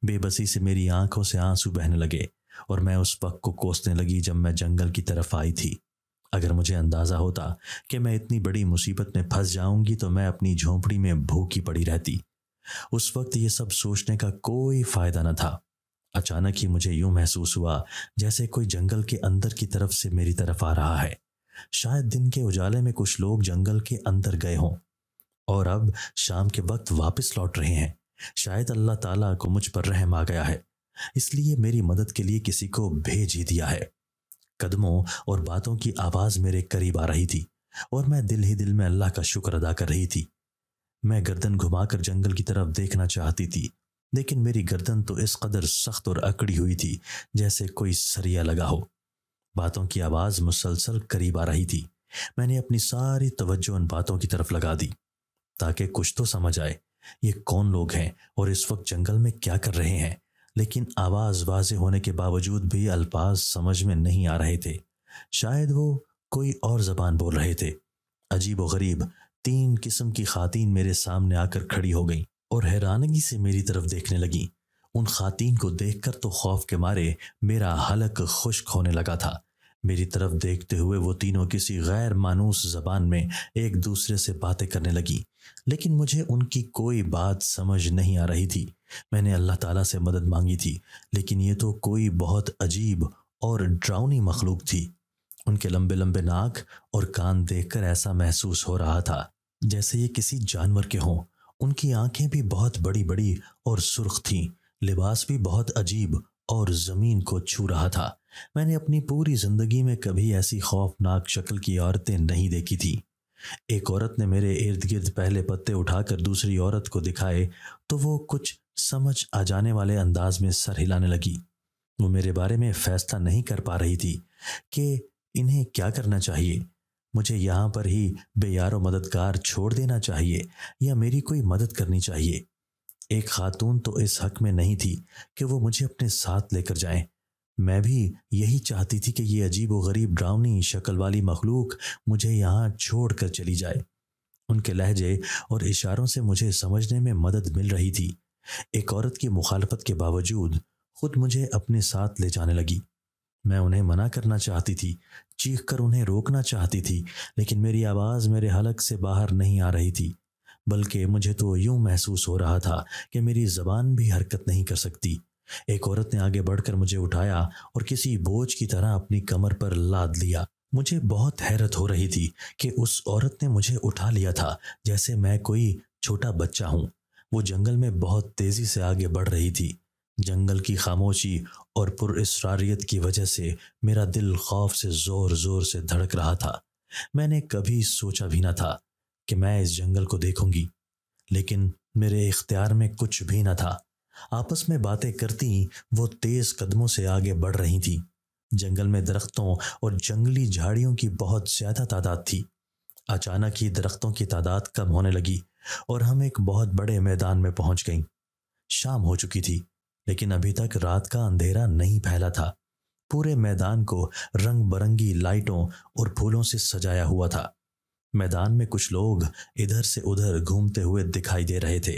S1: बेबसी से मेरी आंखों से आंसू बहने लगे और मैं उस वक्त को कोसने लगी जब मैं जंगल की तरफ आई थी। अगर मुझे अंदाजा होता कि मैं इतनी बड़ी मुसीबत में फंस जाऊंगी तो मैं अपनी झोंपड़ी में भूखी पड़ी रहती। उस वक्त ये सब सोचने का कोई फायदा न था। अचानक ही मुझे यूं महसूस हुआ जैसे कोई जंगल के अंदर की तरफ से मेरी तरफ आ रहा है। شاید دن کے اجالے میں کچھ لوگ جنگل کے اندر گئے ہوں اور اب شام کے وقت واپس لوٹ رہے ہیں۔ شاید اللہ تعالیٰ کو مجھ پر رحم آ گیا ہے، اس لیے میری مدد کے لیے کسی کو بھیج ہی دیا ہے۔ قدموں اور باتوں کی آواز میرے قریب آ رہی تھی اور میں دل ہی دل میں اللہ کا شکر ادا کر رہی تھی۔ میں گردن گھما کر جنگل کی طرف دیکھنا چاہتی تھی، لیکن میری گردن تو اس قدر سخت اور اکڑی ہوئی تھی جیسے کوئی سریا لگا ہو۔ باتوں کی آواز مسلسل قریب آ رہی تھی۔ میں نے اپنی ساری توجہ ان باتوں کی طرف لگا دی تاکہ کچھ تو سمجھ آئے یہ کون لوگ ہیں اور اس وقت جنگل میں کیا کر رہے ہیں، لیکن آواز واضح ہونے کے باوجود بھی الفاظ سمجھ میں نہیں آ رہے تھے۔ شاید وہ کوئی اور زبان بول رہے تھے۔ عجیب و غریب 3 قسم کی خواتین میرے سامنے آ کر کھڑی ہو گئیں اور حیرانگی سے میری طرف دیکھنے لگیں۔ ان خواتین کو دیکھ کر تو خوف کے مارے میرا حلق خشک ہونے لگا تھا۔ میری طرف دیکھتے ہوئے وہ تینوں کسی غیر مانوس زبان میں ایک دوسرے سے باتیں کرنے لگیں، لیکن مجھے ان کی کوئی بات سمجھ نہیں آ رہی تھی۔ میں نے اللہ تعالیٰ سے مدد مانگی تھی، لیکن یہ تو کوئی بہت عجیب اور ڈراؤنی مخلوق تھی۔ ان کے لمبے لمبے ناک اور کان دیکھ کر ایسا محسوس ہو رہا تھا جیسے یہ کسی جانور کے ہوں۔ ان کی آنکھیں بھی بہت بڑی بڑی اور سرخ تھیں، لباس بھی بہت عجیب اور زمین کو چھو رہا تھا۔ میں نے اپنی پوری زندگی میں کبھی ایسی خوفناک شکل کی عورتیں نہیں دیکھی تھی۔ ایک عورت نے میرے ارد گرد پہلے پتے اٹھا کر دوسری عورت کو دکھائے تو وہ کچھ سمجھ آ جانے والے انداز میں سر ہلانے لگی۔ وہ میرے بارے میں فیصلہ نہیں کر پا رہی تھی کہ انہیں کیا کرنا چاہیے۔ مجھے یہاں پر ہی بے یار و مددگار چھوڑ دینا چاہیے یا میری کوئی مدد کرنی چاہیے۔ ایک خاتون تو اس حق میں نہیں تھی کہ وہ مجھے اپنے ساتھ لے کر جائیں۔ میں بھی یہی چاہتی تھی کہ یہ عجیب و غریب ڈراؤنی شکل والی مخلوق مجھے یہاں چھوڑ کر چلی جائے۔ ان کے لہجے اور اشاروں سے مجھے سمجھنے میں مدد مل رہی تھی۔ ایک عورت کی مخالفت کے باوجود خود مجھے اپنے ساتھ لے جانے لگی۔ میں انہیں منع کرنا چاہتی تھی، چیخ کر انہیں روکنا چاہتی تھی، لیکن میری آواز میرے حلق سے باہر نہیں آ رہی تھی، بلکہ مجھے تو یوں محسوس ہو رہا تھا کہ میری زبان بھی حرکت نہیں کر سکتی۔ ایک عورت نے آگے بڑھ کر مجھے اٹھایا اور کسی بوجھ کی طرح اپنی کمر پر لاد لیا۔ مجھے بہت حیرت ہو رہی تھی کہ اس عورت نے مجھے اٹھا لیا تھا جیسے میں کوئی چھوٹا بچہ ہوں۔ وہ جنگل میں بہت تیزی سے آگے بڑھ رہی تھی۔ جنگل کی خاموشی اور پر اسراریت کی وجہ سے میرا دل خوف سے زور زور سے دھڑک رہا تھا۔ میں نے کبھی سوچا بھی نہ تھا کہ میں اس جنگل کو دیکھوں گی، لیکن میرے اختیار میں کچھ بھی نہ تھا۔ آپس میں باتیں کرتی وہ تیز قدموں سے آگے بڑھ رہی تھی۔ جنگل میں درختوں اور جنگلی جھاڑیوں کی بہت زیادہ تعداد تھی۔ اچانک ہی درختوں کی تعداد کم ہونے لگی اور ہم ایک بہت بڑے میدان میں پہنچ گئیں۔ شام ہو چکی تھی، لیکن ابھی تک رات کا اندھیرا نہیں پھیلا تھا۔ پورے میدان کو رنگ برنگی لائٹوں اور پھولوں سے سجایا ہوا تھا۔ میدان میں کچھ لوگ ادھر سے ادھر گھومتے ہوئے دکھائی دے رہے تھے۔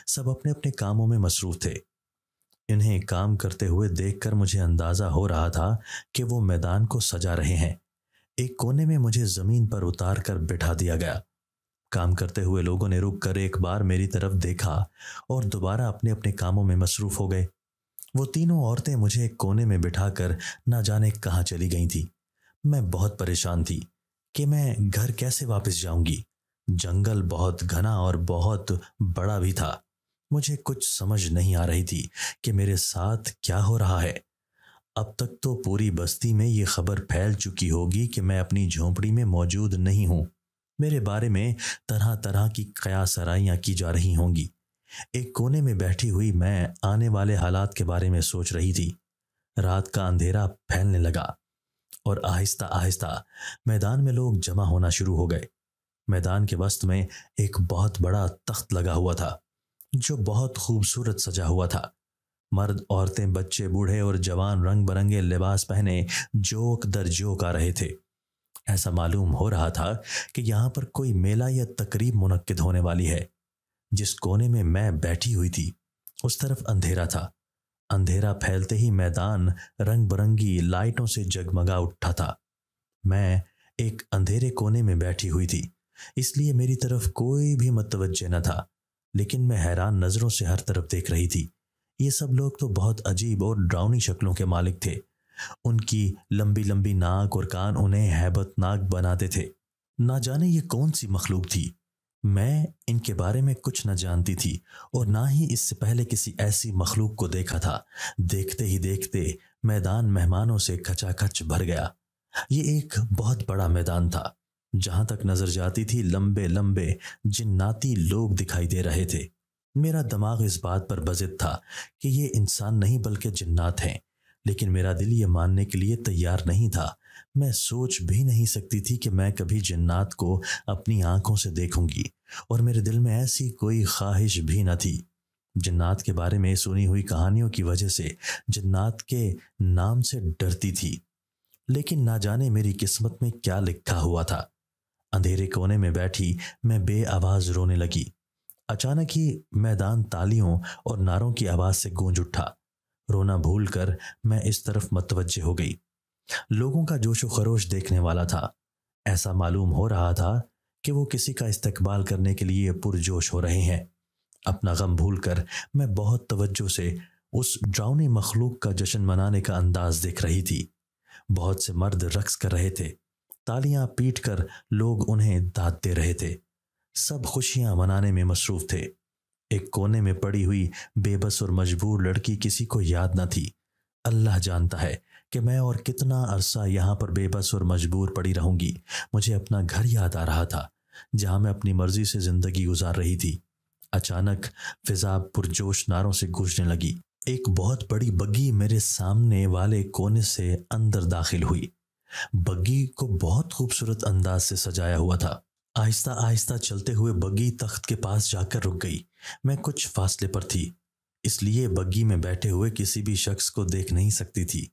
S1: سب اپنے اپنے کاموں میں مصروف تھے۔ انہیں کام کرتے ہوئے دیکھ کر مجھے اندازہ ہو رہا تھا کہ وہ میدان کو سجا رہے ہیں۔ ایک کونے میں مجھے زمین پر اتار کر بٹھا دیا گیا۔ کام کرتے ہوئے لوگوں نے رک کر ایک بار میری طرف دیکھا اور دوبارہ اپنے اپنے کاموں میں مصروف ہو گئے۔ وہ تینوں عورتیں مجھے ایک کونے میں بٹھا کر نہ جانے کہاں چلی گئی تھیں۔ میں بہت پریشان تھی کہ میں گھر کیسے واپس جاؤں گی۔ جنگل بہت گھنا اور بہت بڑا بھی تھا۔ مجھے کچھ سمجھ نہیں آ رہی تھی کہ میرے ساتھ کیا ہو رہا ہے۔ اب تک تو پوری بستی میں یہ خبر پھیل چکی ہوگی کہ میں اپنی جھونپڑی میں موجود نہیں ہوں۔ میرے بارے میں طرح طرح کی قیاس آرائیاں کی جا رہی ہوں گی۔ ایک کونے میں بیٹھی ہوئی میں آنے والے حالات کے بارے میں سوچ رہی تھی۔ رات کا اندھیرا پھیلنے لگا اور آہستہ آہستہ میدان میں لوگ جمع ہونا شروع ہو گئے۔ میدان کے وسط میں ایک بہت بڑا تخت لگا ہوا تھا جو بہت خوبصورت سجا ہوا تھا۔ مرد، عورتیں، بچے، بوڑھے اور جوان رنگ برنگے لباس پہنے جوک در جوک آ رہے تھے۔ ایسا معلوم ہو رہا تھا کہ یہاں پر کوئی میلہ یا تقریب منعقد ہونے والی ہے۔ جس کونے میں بیٹھی ہوئی تھی اس طرف اندھیرا تھا۔ اندھیرا پھیلتے ہی میدان رنگ برنگی لائٹوں سے جگمگا اٹھا تھا۔ میں ایک اندھیرے کونے میں بیٹھی ہوئی تھی، اس لیے میری طرف کوئی بھی متوجہ نہ تھا، لیکن میں حیران نظروں سے ہر طرف دیکھ رہی تھی۔ یہ سب لوگ تو بہت عجیب اور ڈراؤنی شکلوں کے مالک تھے۔ ان کی لمبی لمبی ناک اور کان انہیں ہیبت ناک بناتے تھے۔ نہ جانے یہ کون سی مخلوق تھی۔ میں ان کے بارے میں کچھ نہ جانتی تھی اور نہ ہی اس سے پہلے کسی ایسی مخلوق کو دیکھا تھا۔ دیکھتے ہی دیکھتے میدان مہمانوں سے کھچا کھچ بھر گیا۔ یہ ایک بہت بڑا میدان تھا۔ جہاں تک نظر جاتی تھی لمبے لمبے جناتی لوگ دکھائی دے رہے تھے۔ میرا دماغ اس بات پر بضد تھا کہ یہ انسان نہیں بلکہ جنات ہیں، لیکن میرا دل یہ ماننے کے لیے تیار نہیں تھا۔ میں سوچ بھی نہیں سکتی تھی کہ میں کبھی جنات کو اپنی آنکھوں سے دیکھوں گی، اور میرے دل میں ایسی کوئی خواہش بھی نہ تھی۔ جنات کے بارے میں سنی ہوئی کہانیوں کی وجہ سے جنات کے نام سے ڈرتی تھی، لیکن نہ جانے میری قسمت میں کیا لکھا ہوا تھا۔ اندھیرے کونے میں بیٹھی میں بے آواز رونے لگی۔ اچانک ہی میدان تالیوں اور نعروں کی آواز سے گونج اٹھا۔ رونا بھول کر میں اس طرف متوجہ ہو گئی۔ لوگوں کا جوش و خروش دیکھنے والا تھا۔ ایسا معلوم ہو رہا تھا کہ وہ کسی کا استقبال کرنے کے لیے پرجوش ہو رہے ہیں۔ اپنا غم بھول کر میں بہت توجہ سے اس ڈراؤنی مخلوق کا جشن منانے کا انداز دیکھ رہی تھی۔ بہت سے مرد رقص کر رہے تھے، تالیاں پیٹ کر لوگ انہیں داد دے رہے تھے۔ سب خوشیاں منانے میں مصروف تھے۔ ایک کونے میں پڑی ہوئی بے بس اور مجبور لڑکی کسی کو یاد نہ تھی۔ اللہ جانتا ہے کہ میں اور کتنا عرصہ یہاں پر بے بس اور مجبور پڑی رہوں گی۔ مجھے اپنا گھر یاد آ رہا تھا، جہاں میں اپنی مرضی سے زندگی گزار رہی تھی۔ اچانک فضا پرجوش نعروں سے گونجنے لگی۔ ایک بہت بڑی بگی میرے سامنے والے کونے سے اندر داخل ہوئی۔ بگی کو بہت خوبصورت انداز سے سجایا ہوا تھا۔ آہستہ آہستہ چلتے ہوئے بگی تخت کے پاس جا کر رک گئی۔ میں کچھ فاصلے پر تھی، اس لیے بگی میں بیٹھے ہوئے کسی بھی شخص کو دیکھ نہیں سکتی تھی۔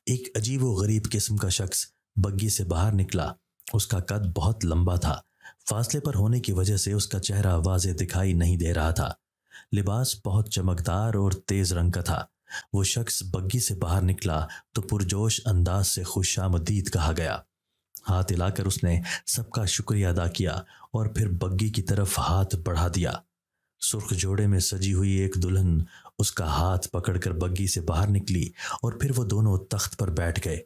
S1: ایک عجیب و غریب قسم کا شخص بگی سے باہر نکلا۔ اس کا قد بہت لمبا تھا۔ فاصلے پر ہونے کی وجہ سے اس کا چہرہ واضح دکھائی نہیں دے رہا تھا۔ لباس بہت چمکدار اور تیز رنگ کا تھا۔ وہ شخص بگی سے باہر نکلا تو پرجوش انداز سے خوش آمدید کہا گیا۔ ہاتھ ہلا کر اس نے سب کا شکریہ ادا کیا اور پھر بگی کی طرف ہاتھ بڑھا دیا۔ سرخ جوڑے میں سجی ہوئی ایک دلہن اس کا ہاتھ پکڑ کر بگی سے باہر نکلی اور پھر وہ دونوں تخت پر بیٹھ گئے۔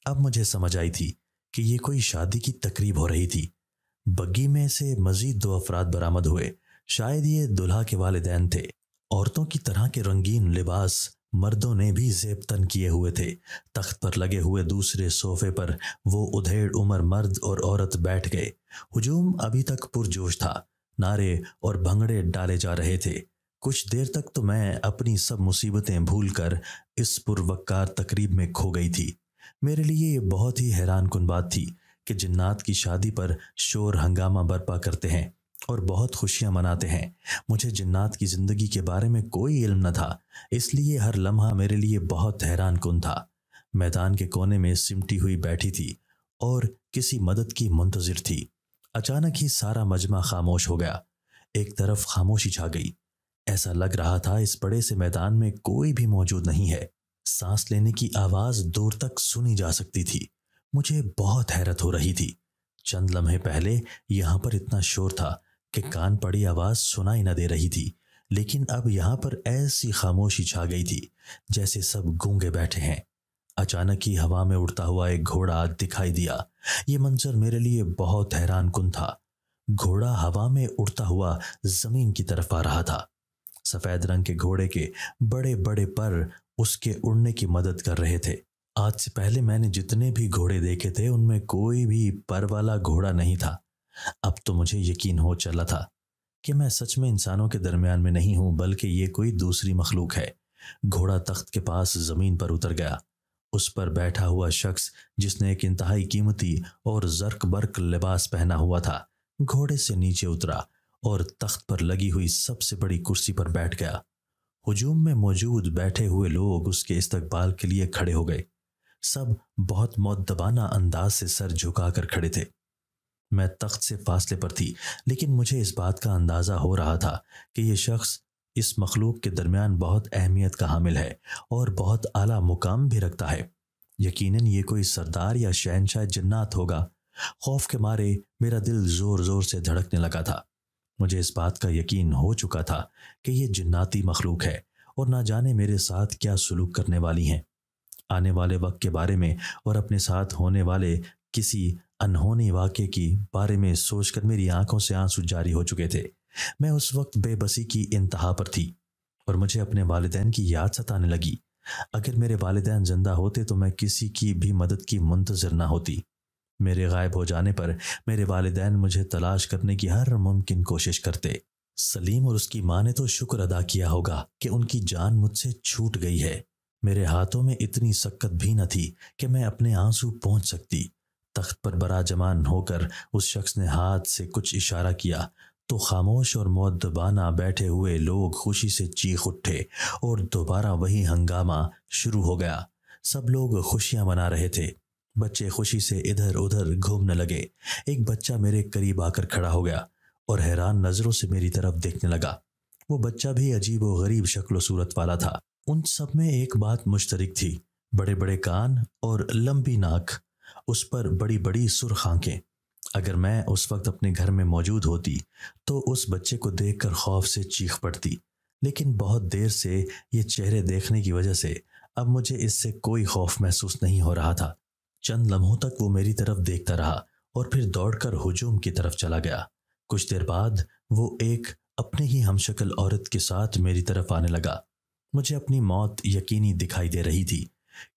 S1: اب مجھے سمجھ آئی تھی کہ یہ کوئی شادی کی تقریب ہو رہی تھی۔ بگی میں سے مزید 2 افراد برآمد ہوئے۔ شاید یہ دلہا کے والدین تھے۔ عورتوں کی طرح کے رنگین لباس مردوں نے بھی زیب تن کیے ہوئے تھے۔ تخت پر لگے ہوئے دوسرے صوفے پر وہ ادھیڑ عمر مرد اور عورت بیٹھ گئے۔ ہجوم ابھی تک پرجوش تھا۔ نعرے اور بھنگڑے ڈالے جا رہے تھے۔ کچھ دیر تک تو میں اپنی سب مصیبتیں بھول کر اس پروقار تقریب میں کھو گئی تھی۔ میرے لیے یہ بہت ہی حیران کن بات تھی کہ جنات کی شادی پر شور ہنگامہ برپا کرتے ہیں اور بہت خوشیاں مناتے ہیں۔ مجھے جنات کی زندگی کے بارے میں کوئی علم نہ تھا، اس لیے ہر لمحہ میرے لیے بہت حیران کن تھا۔ میدان کے کونے میں سمٹی ہوئی بیٹھی تھی اور کسی مدد کی منتظر تھی۔ اچانک ہی سارا مجمع خاموش ہو گیا۔ ایک طرف خاموشی چھا گئی۔ ایسا لگ رہا تھا اس بڑے سے میدان میں کوئی بھی موجود نہیں ہے۔ سانس لینے کی آواز دور تک سنی جا سکتی تھی۔ مجھے بہت حیرت ہو رہی تھی۔ چند لمحے پہلے یہاں پر اتنا شور تھا کہ کان پڑی آواز سنائی نہ دے رہی تھی، لیکن اب یہاں پر ایسی خاموشی چھا گئی تھی جیسے سب گونگے بیٹھے ہیں۔ اچانک ہی ہوا میں اڑتا ہوا ایک گھوڑا دکھائی دیا۔ یہ منظر میرے لیے بہت حیران کن تھا۔ گھوڑا ہوا میں اڑتا ہوا زمین کی طرف آ رہا تھا۔ سفید رنگ کے گھوڑے کے بڑے بڑے پر اس کے اڑنے کی مدد کر رہے تھے۔ آج سے پہلے میں نے جتنے بھی گھوڑے دیکھے تھے ان میں کوئی بھی پر والا گھوڑا نہیں تھا۔ اب تو مجھے یقین ہو چلا تھا کہ میں سچ میں انسانوں کے درمیان میں نہیں ہوں بلکہ یہ کوئی دوسری مخلوق ہے۔ گھوڑا تخت کے پاس زمین پر اتر گیا۔ اس پر بیٹھا ہوا شخص جس نے ایک انتہائی قیمتی اور زرق برق لباس پہنا ہوا تھا گھوڑے سے نیچے اترا اور تخت پر لگی ہوئی سب سے بڑی کرسی پر بیٹھ گیا۔ ہجوم میں موجود بیٹھے ہوئے لوگ اس کے استقبال کے لیے کھڑے ہو گئے۔ سب بہت مؤدبانہ انداز سے سر جھکا کر کھڑے تھے۔ میں تخت سے فاصلے پر تھی، لیکن مجھے اس بات کا اندازہ ہو رہا تھا کہ یہ شخص اس مخلوق کے درمیان بہت اہمیت کا حامل ہے اور بہت اعلیٰ مقام بھی رکھتا ہے۔ یقیناً یہ کوئی سردار یا شہنشاہ جنات ہوگا۔ خوف کے مارے میرا دل زور زور سے دھڑکنے لگا تھا۔ مجھے اس بات کا یقین ہو چکا تھا کہ یہ جناتی مخلوق ہے اور نہ جانے میرے ساتھ کیا سلوک کرنے والی ہیں۔ आने वाले वक्त के बारे में और अपने साथ होने वाले किसी अनहोनी वाक़े की बारे में सोचकर मेरी आंखों से आंसू जारी हो चुके थे। मैं उस वक्त बेबसी की इंतहा पर थी और मुझे अपने वालिदैन की याद सताने लगी। अगर मेरे वालिदैन जिंदा होते तो मैं किसी की भी मदद की मुंतज़िर ना होती। मेरे गायब हो जाने पर मेरे वालिदैन मुझे तलाश करने की हर मुमकिन कोशिश करते। सलीम और उसकी माँ ने तो शुक्र अदा किया होगा कि उनकी जान मुझसे छूट गई है। मेरे हाथों में इतनी शक्कत भी न थी कि मैं अपने आंसू पोंछ सकती। तख्त पर बराजमान होकर उस शख्स ने हाथ से कुछ इशारा किया तो खामोश और मुअद्दबाना बैठे हुए लोग खुशी से चीख उठे और दोबारा वही हंगामा शुरू हो गया। सब लोग खुशियां मना रहे थे। बच्चे खुशी से इधर उधर घूमने लगे। एक बच्चा मेरे करीब आकर खड़ा हो गया और हैरान नजरों से मेरी तरफ देखने लगा। वो बच्चा भी अजीब व गरीब शक्ल सूरत वाला था। उन सब में एक बात मुश्तरक थी, बड़े बड़े कान और लंबी नाक, उस पर बड़ी बड़ी सुर्ख आंखें। अगर मैं उस वक्त अपने घर में मौजूद होती तो उस बच्चे को देखकर खौफ से चीख पड़ती, लेकिन बहुत देर से ये चेहरे देखने की वजह से अब मुझे इससे कोई खौफ महसूस नहीं हो रहा था। चंद लम्हों तक वो मेरी तरफ देखता रहा और फिर दौड़कर हुजूम की तरफ चला गया। कुछ देर बाद वो एक अपने ही हमशक्ल औरत के साथ मेरी तरफ आने लगा। मुझे अपनी मौत यकीनी दिखाई दे रही थी,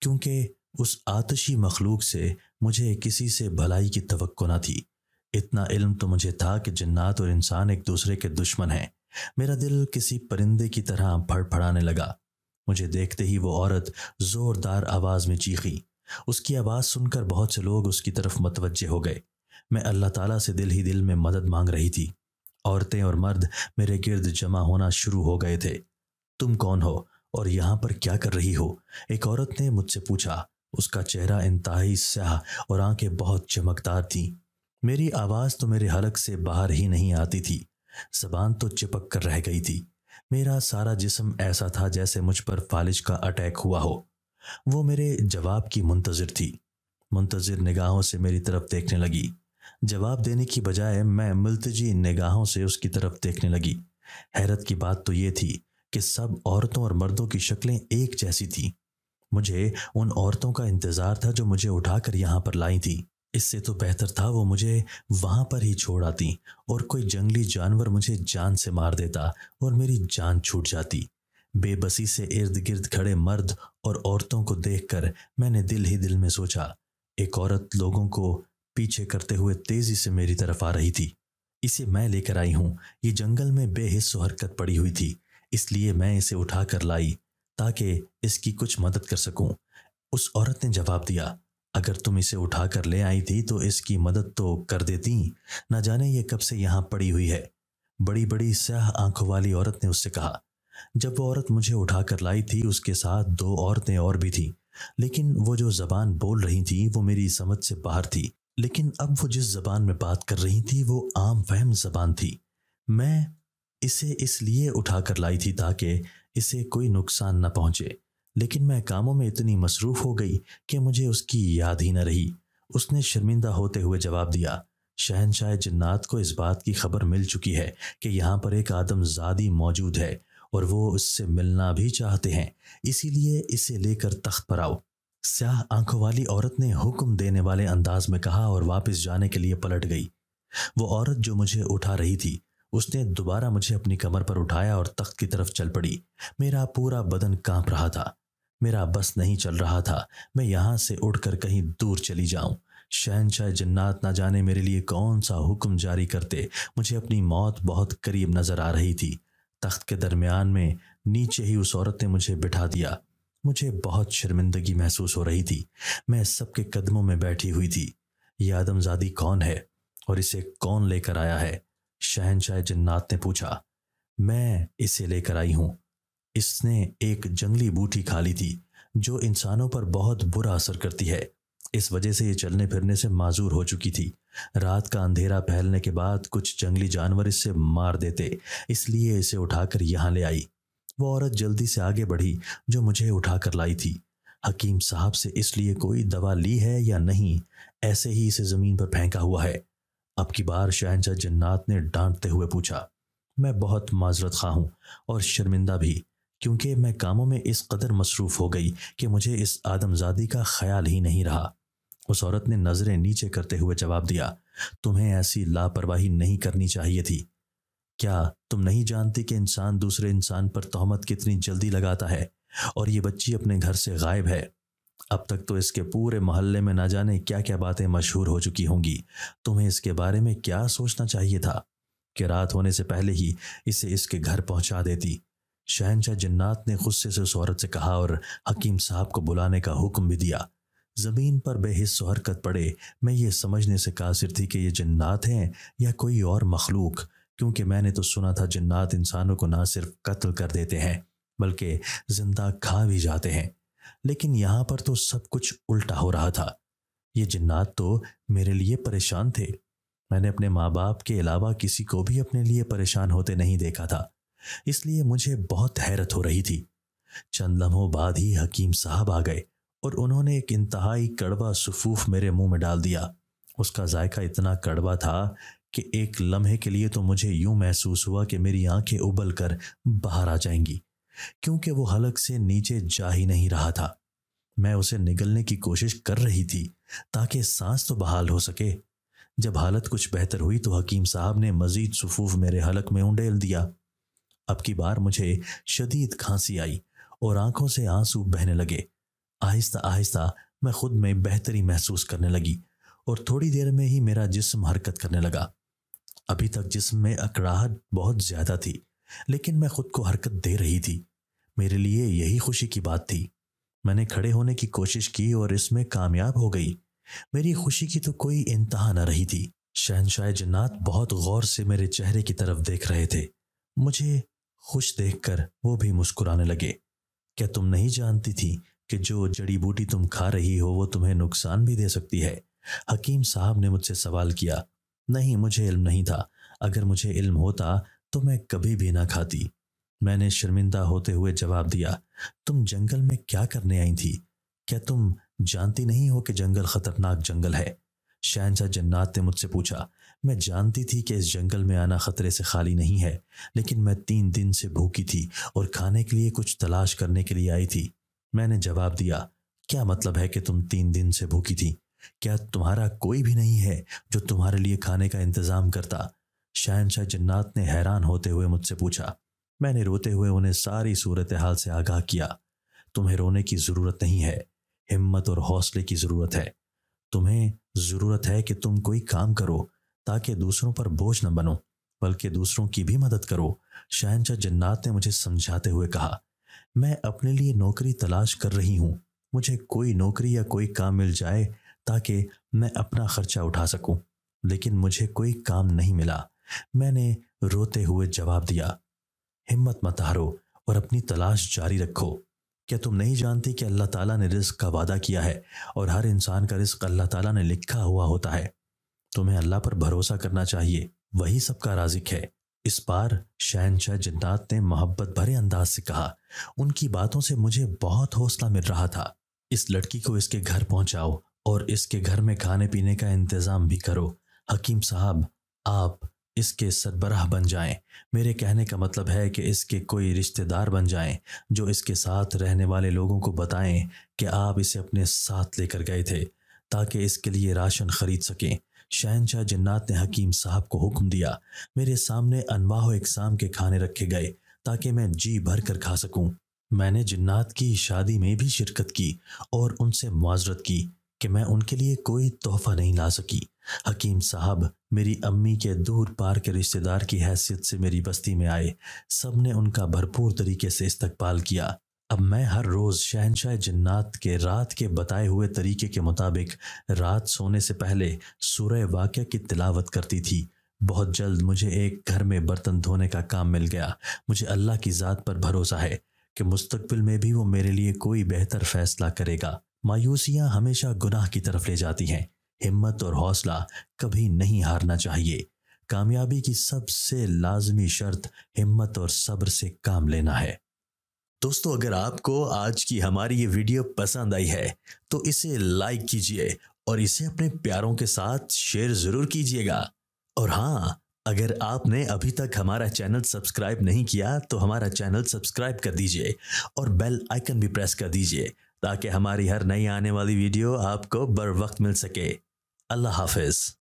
S1: क्योंकि उस आतशी मखलूक से मुझे किसी से भलाई की तवक्को न थी। इतना इल्म तो मुझे था कि जिन्नात और इंसान एक दूसरे के दुश्मन हैं। मेरा दिल किसी परिंदे की तरह फड़फड़ाने लगा। मुझे देखते ही वो औरत जोरदार आवाज में चीखी। उसकी आवाज सुनकर बहुत से लोग उसकी तरफ मतवज्जे हो गए। मैं अल्लाह ताला से दिल ही दिल में मदद मांग रही थी। औरतें और मर्द मेरे गिर्द जमा होना शुरू हो गए थे। तुम कौन हो और यहाँ पर क्या कर रही हो? एक औरत ने मुझसे पूछा। उसका चेहरा इंतहाई स्याह और आंखें बहुत चमकदार थीं। मेरी आवाज तो मेरे हलक से बाहर ही नहीं आती थी। जबान तो चिपक कर रह गई थी। मेरा सारा जिस्म ऐसा था जैसे मुझ पर फालिज का अटैक हुआ हो। वो मेरे जवाब की मुंतजिर थी। मुंतजिर निगाहों से मेरी तरफ देखने लगी। जवाब देने की बजाय मैं मुल्तजी निगाहों से उसकी तरफ देखने लगी। हैरत की बात तो ये थी कि सब औरतों और मर्दों की शक्लें एक जैसी थीं। मुझे उन औरतों का इंतजार था जो मुझे उठाकर यहाँ पर लाई थी। इससे तो बेहतर था वो मुझे वहां पर ही छोड़ आती और कोई जंगली जानवर मुझे जान से मार देता और मेरी जान छूट जाती। बेबसी से इर्द गिर्द खड़े मर्द और औरतों को देखकर मैंने दिल ही दिल में सोचा, एक औरत लोगों को पीछे करते हुए तेजी से मेरी तरफ आ रही थी। इसे मैं लेकर आई हूँ। ये जंगल में बेहिस्सो हरकत पड़ी हुई थी, इसलिए मैं इसे उठा कर लाई ताकि इसकी कुछ मदद कर सकूं। उस औरत ने जवाब दिया, अगर तुम इसे उठा कर ले आई थी तो इसकी मदद तो कर देती। न जाने ये कब से यहाँ पड़ी हुई है। बड़ी बड़ी स्याह आंखों वाली औरत ने उससे कहा। जब वो औरत मुझे उठा कर लाई थी उसके साथ 2 औरतें और भी थीं, लेकिन वो जो जबान बोल रही थी वो मेरी समझ से बाहर थी। लेकिन अब वो जिस जबान में बात कर रही थी वो आम फहम जबान थी। मैं इसे इसलिए उठा कर लाई थी ताकि इसे कोई नुकसान न पहुंचे, लेकिन मैं कामों में इतनी मसरूफ हो गई कि मुझे उसकी याद ही न रही। उसने शर्मिंदा होते हुए जवाब दिया, शहनशाह जिन्नात को इस बात की खबर मिल चुकी है कि यहाँ पर एक आदमजादी मौजूद है और वो उससे मिलना भी चाहते हैं, इसीलिए इसे लेकर तख्त पर आओ। स्याह आंखों वाली औरत ने हुक्म देने वाले अंदाज में कहा और वापस जाने के लिए पलट गई। वो औरत जो मुझे उठा रही थी उसने दोबारा मुझे अपनी कमर पर उठाया और तख्त की तरफ चल पड़ी। मेरा पूरा बदन कांप रहा था। मेरा बस नहीं चल रहा था मैं यहाँ से उड़कर कहीं दूर चली जाऊं। शहनशाह जिन्नात ना जाने मेरे लिए कौन सा हुक्म जारी करते। मुझे अपनी मौत बहुत करीब नजर आ रही थी। तख्त के दरमियान में नीचे ही उस औरत ने मुझे बिठा दिया। मुझे बहुत शर्मिंदगी महसूस हो रही थी। मैं सबके कदमों में बैठी हुई थी। ये आदमजादी कौन है और इसे कौन लेकर आया है? शहनशाह जिन्नात ने पूछा। मैं इसे लेकर आई हूँ। इसने एक जंगली बूटी खा ली थी जो इंसानों पर बहुत बुरा असर करती है। इस वजह से ये चलने फिरने से माजूर हो चुकी थी। रात का अंधेरा फैलने के बाद कुछ जंगली जानवर इसे मार देते, इसलिए इसे उठाकर यहाँ ले आई। वो औरत जल्दी से आगे बढ़ी जो मुझे उठाकर लाई थी। हकीम साहब से इसलिए कोई दवा ली है या नहीं, ऐसे ही इसे जमीन पर फेंका हुआ है? अब की बार शहनशाह जिन्नात ने डांटते हुए पूछा। मैं बहुत माजरत खा हूं और शर्मिंदा भी کیونکہ میں کاموں میں اس قدر مصروف ہو گئی کہ مجھے اس آدمزادی کا خیال ہی نہیں رہا۔ اس عورت نے نظریں نیچے کرتے ہوئے جواب دیا، تمہیں ایسی لاپرواہی نہیں کرنی چاہیے تھی۔ کیا تم نہیں جانتی کہ انسان دوسرے انسان پر تہمت کتنی جلدی لگاتا ہے؟ اور یہ بچی اپنے گھر سے غائب ہے۔ اب تک تو اس کے پورے محلے میں نہ جانے کیا کیا باتیں مشہور ہو چکی ہوں گی۔ تمہیں اس کے بارے میں کیا سوچنا چاہیے تھا کہ رات ہونے سے پہلے ہی اسے اس کے گھر پہنچا دیتی۔ شہنشاہ جنات نے غصے سے اس عورت سے کہا اور حکیم صاحب کو بلانے کا حکم بھی دیا۔ زمین پر بے حس و حرکت پڑے میں یہ سمجھنے سے قاصر تھی کہ یہ جنات ہیں یا کوئی اور مخلوق، کیونکہ میں نے تو سنا تھا جنات انسانوں کو نہ صرف قتل کر دیتے ہیں بلکہ زندہ کھا بھی جاتے ہیں، لیکن یہاں پر تو سب کچھ الٹا ہو رہا تھا۔ یہ جنات تو میرے لیے پریشان تھے۔ میں نے اپنے ماں باپ کے علاوہ کسی کو بھی اپنے لیے پریشان ہوتے نہیں دیکھا تھا، اس لیے مجھے بہت حیرت ہو رہی تھی۔ چند لمحوں بعد ہی حکیم صاحب آ گئے اور انہوں نے ایک انتہائی کڑوا سفوف میرے منہ میں ڈال دیا۔ اس کا ذائقہ اتنا کڑوا تھا کہ ایک لمحے کے لیے تو مجھے یوں محسوس ہوا کہ میری آنکھیں ابل کر باہر آ جائیں گی، کیونکہ وہ حلق سے نیچے جا ہی نہیں رہا تھا۔ میں اسے نگلنے کی کوشش کر رہی تھی تاکہ سانس تو بحال ہو سکے۔ جب حالت کچھ بہتر ہوئی تو حکیم صاحب نے مزید سفوف میرے حلق میں انڈیل دیا۔ اب کی بار مجھے شدید کھانسی آئی اور آنکھوں سے آنسو بہنے لگے۔ آہستہ آہستہ میں خود میں بہتری محسوس کرنے لگی اور تھوڑی دیر میں ہی میرا جسم حرکت کرنے لگا۔ ابھی تک جسم میں اکڑاہٹ بہت زیادہ تھی، لیکن میں خود کو حرکت دے رہی تھی۔ میرے لیے یہی خوشی کی بات تھی۔ میں نے کھڑے ہونے کی کوشش کی اور اس میں کامیاب ہو گئی۔ میری خوشی کی تو کوئی انتہا نہ رہی تھی۔ شہنشاہ جنات بہت غور سے میرے چہرے کی طرف دیکھ رہے تھے۔ مجھے خوش دیکھ کر وہ بھی مسکرانے لگے۔ کیا تم نہیں جانتی تھی کہ جو جڑی بوٹی تم کھا رہی ہو وہ تمہیں نقصان بھی دے سکتی ہے؟ حکیم صاحب نے مجھ سے سوال کیا۔ نہیں، مجھے علم نہیں تھا۔ اگر مجھے علم ہوتا تو میں کبھی بھی نہ کھاتی۔ میں نے شرمندہ ہوتے ہوئے جواب دیا۔ تم جنگل میں کیا کرنے آئی تھی؟ کیا تم جانتی نہیں ہو کہ جنگل خطرناک جنگل ہے؟ شہنشاہ جنات نے مجھ سے پوچھا۔ میں جانتی تھی کہ اس جنگل میں آنا خطرے سے خالی نہیں ہے، لیکن میں 3 دن سے بھوکی تھی اور کھانے کے لیے کچھ تلاش کرنے کے لیے آئی تھی۔ میں نے جواب دیا، کیا مطلب ہے کہ تم 3 دن سے بھوکی تھی؟ کیا تمہارا کوئی بھی نہیں ہے جو تمہارے لیے کھانے کا انتظام کرتا؟ شہنشاہ جنات نے حیران ہوتے ہوئے مجھ سے پوچھا۔ میں نے روتے ہوئے انہیں ساری صورتحال سے آگاہ کیا۔ تمہیں رونے کی ضرورت نہیں ہے، ہمت اور حوصلے کی ضرورت ہے۔ تمہیں ضرورت ہے کہ تم کوئی کام کرو تاکہ دوسروں پر بوجھ نہ بنو، بلکہ دوسروں کی بھی مدد کرو۔ شہنشاہ جنات نے مجھے سمجھاتے ہوئے کہا، میں اپنے لیے نوکری تلاش کر رہی ہوں۔ مجھے کوئی نوکری یا کوئی کام مل جائے تاکہ میں اپنا خرچہ اٹھا سکوں، لیکن مجھے کوئی کام نہیں ملا۔ میں نے روتے ہوئے جواب دیا، ہمت مت ہارو اور اپنی تلاش جاری رکھو۔ کیا تم نہیں جانتی کہ اللہ تعالیٰ نے رزق کا وعدہ کیا ہے اور ہر انسان کا رزق اللہ تعالیٰ نے لکھا ہوا ہوتا ہے؟ تمہیں اللہ پر بھروسہ کرنا چاہیے، وہی سب کا رازق ہے۔ اس بار شہنشاہ جنات نے محبت بھرے انداز سے کہا۔ ان کی باتوں سے مجھے بہت حوصلہ مل رہا تھا۔ اس لڑکی کو اس کے گھر پہنچاؤ اور اس کے گھر میں کھانے پینے کا انتظام بھی کرو۔ حکیم صاحب، آپ اس کے سربراہ بن جائیں۔ میرے کہنے کا مطلب ہے کہ اس کے کوئی رشتہ دار بن جائیں جو اس کے ساتھ رہنے والے لوگوں کو بتائیں کہ آپ اسے اپنے ساتھ لے کر گئے تھے تاکہ اس کے لیے راشن خرید سکیں۔ شہنشاہ جنات نے حکیم صاحب کو حکم دیا۔ میرے سامنے انواع و اقسام کے کھانے رکھے گئے تاکہ میں جی بھر کر کھا سکوں۔ میں نے جنات کی شادی میں بھی شرکت کی اور ان سے معذرت کی کہ میں ان کے لیے کوئی تحفہ نہیں لا سکی۔ حکیم صاحب میری امی کے دور پار کے رشتہ دار کی حیثیت سے میری بستی میں آئے۔ سب نے ان کا بھرپور طریقے سے استقبال کیا۔ اب میں ہر روز شہنشاہ جنات کے رات کے بتائے ہوئے طریقے کے مطابق رات سونے سے پہلے سورہ واقعہ کی تلاوت کرتی تھی۔ بہت جلد مجھے ایک گھر میں برتن دھونے کا کام مل گیا۔ مجھے اللہ کی ذات پر بھروسہ ہے کہ مستقبل میں بھی وہ میرے لیے کوئی بہتر فیصلہ کرے گا۔ مایوسیاں ہمیشہ گناہ کی طرف لے جاتی ہیں۔ ہمت اور حوصلہ کبھی نہیں ہارنا چاہیے۔ کامیابی کی سب سے لازمی شرط ہمت اور صبر سے کام لینا ہے۔ دوستو، اگر آپ کو آج کی ہماری یہ ویڈیو پسند آئی ہے تو اسے لائک کیجئے اور اسے اپنے پیاروں کے ساتھ شیئر ضرور کیجئے گا۔ اور ہاں، اگر آپ نے ابھی تک ہمارا چینل سبسکرائب نہیں کیا تو ہمارا چینل سبسکرائب کر دیجئے اور بیل آئیکن بھی پریس کر دیجئے تاکہ ہماری ہر نئی آنے والی ویڈیو آپ کو بر وقت مل سکے۔ اللہ حافظ۔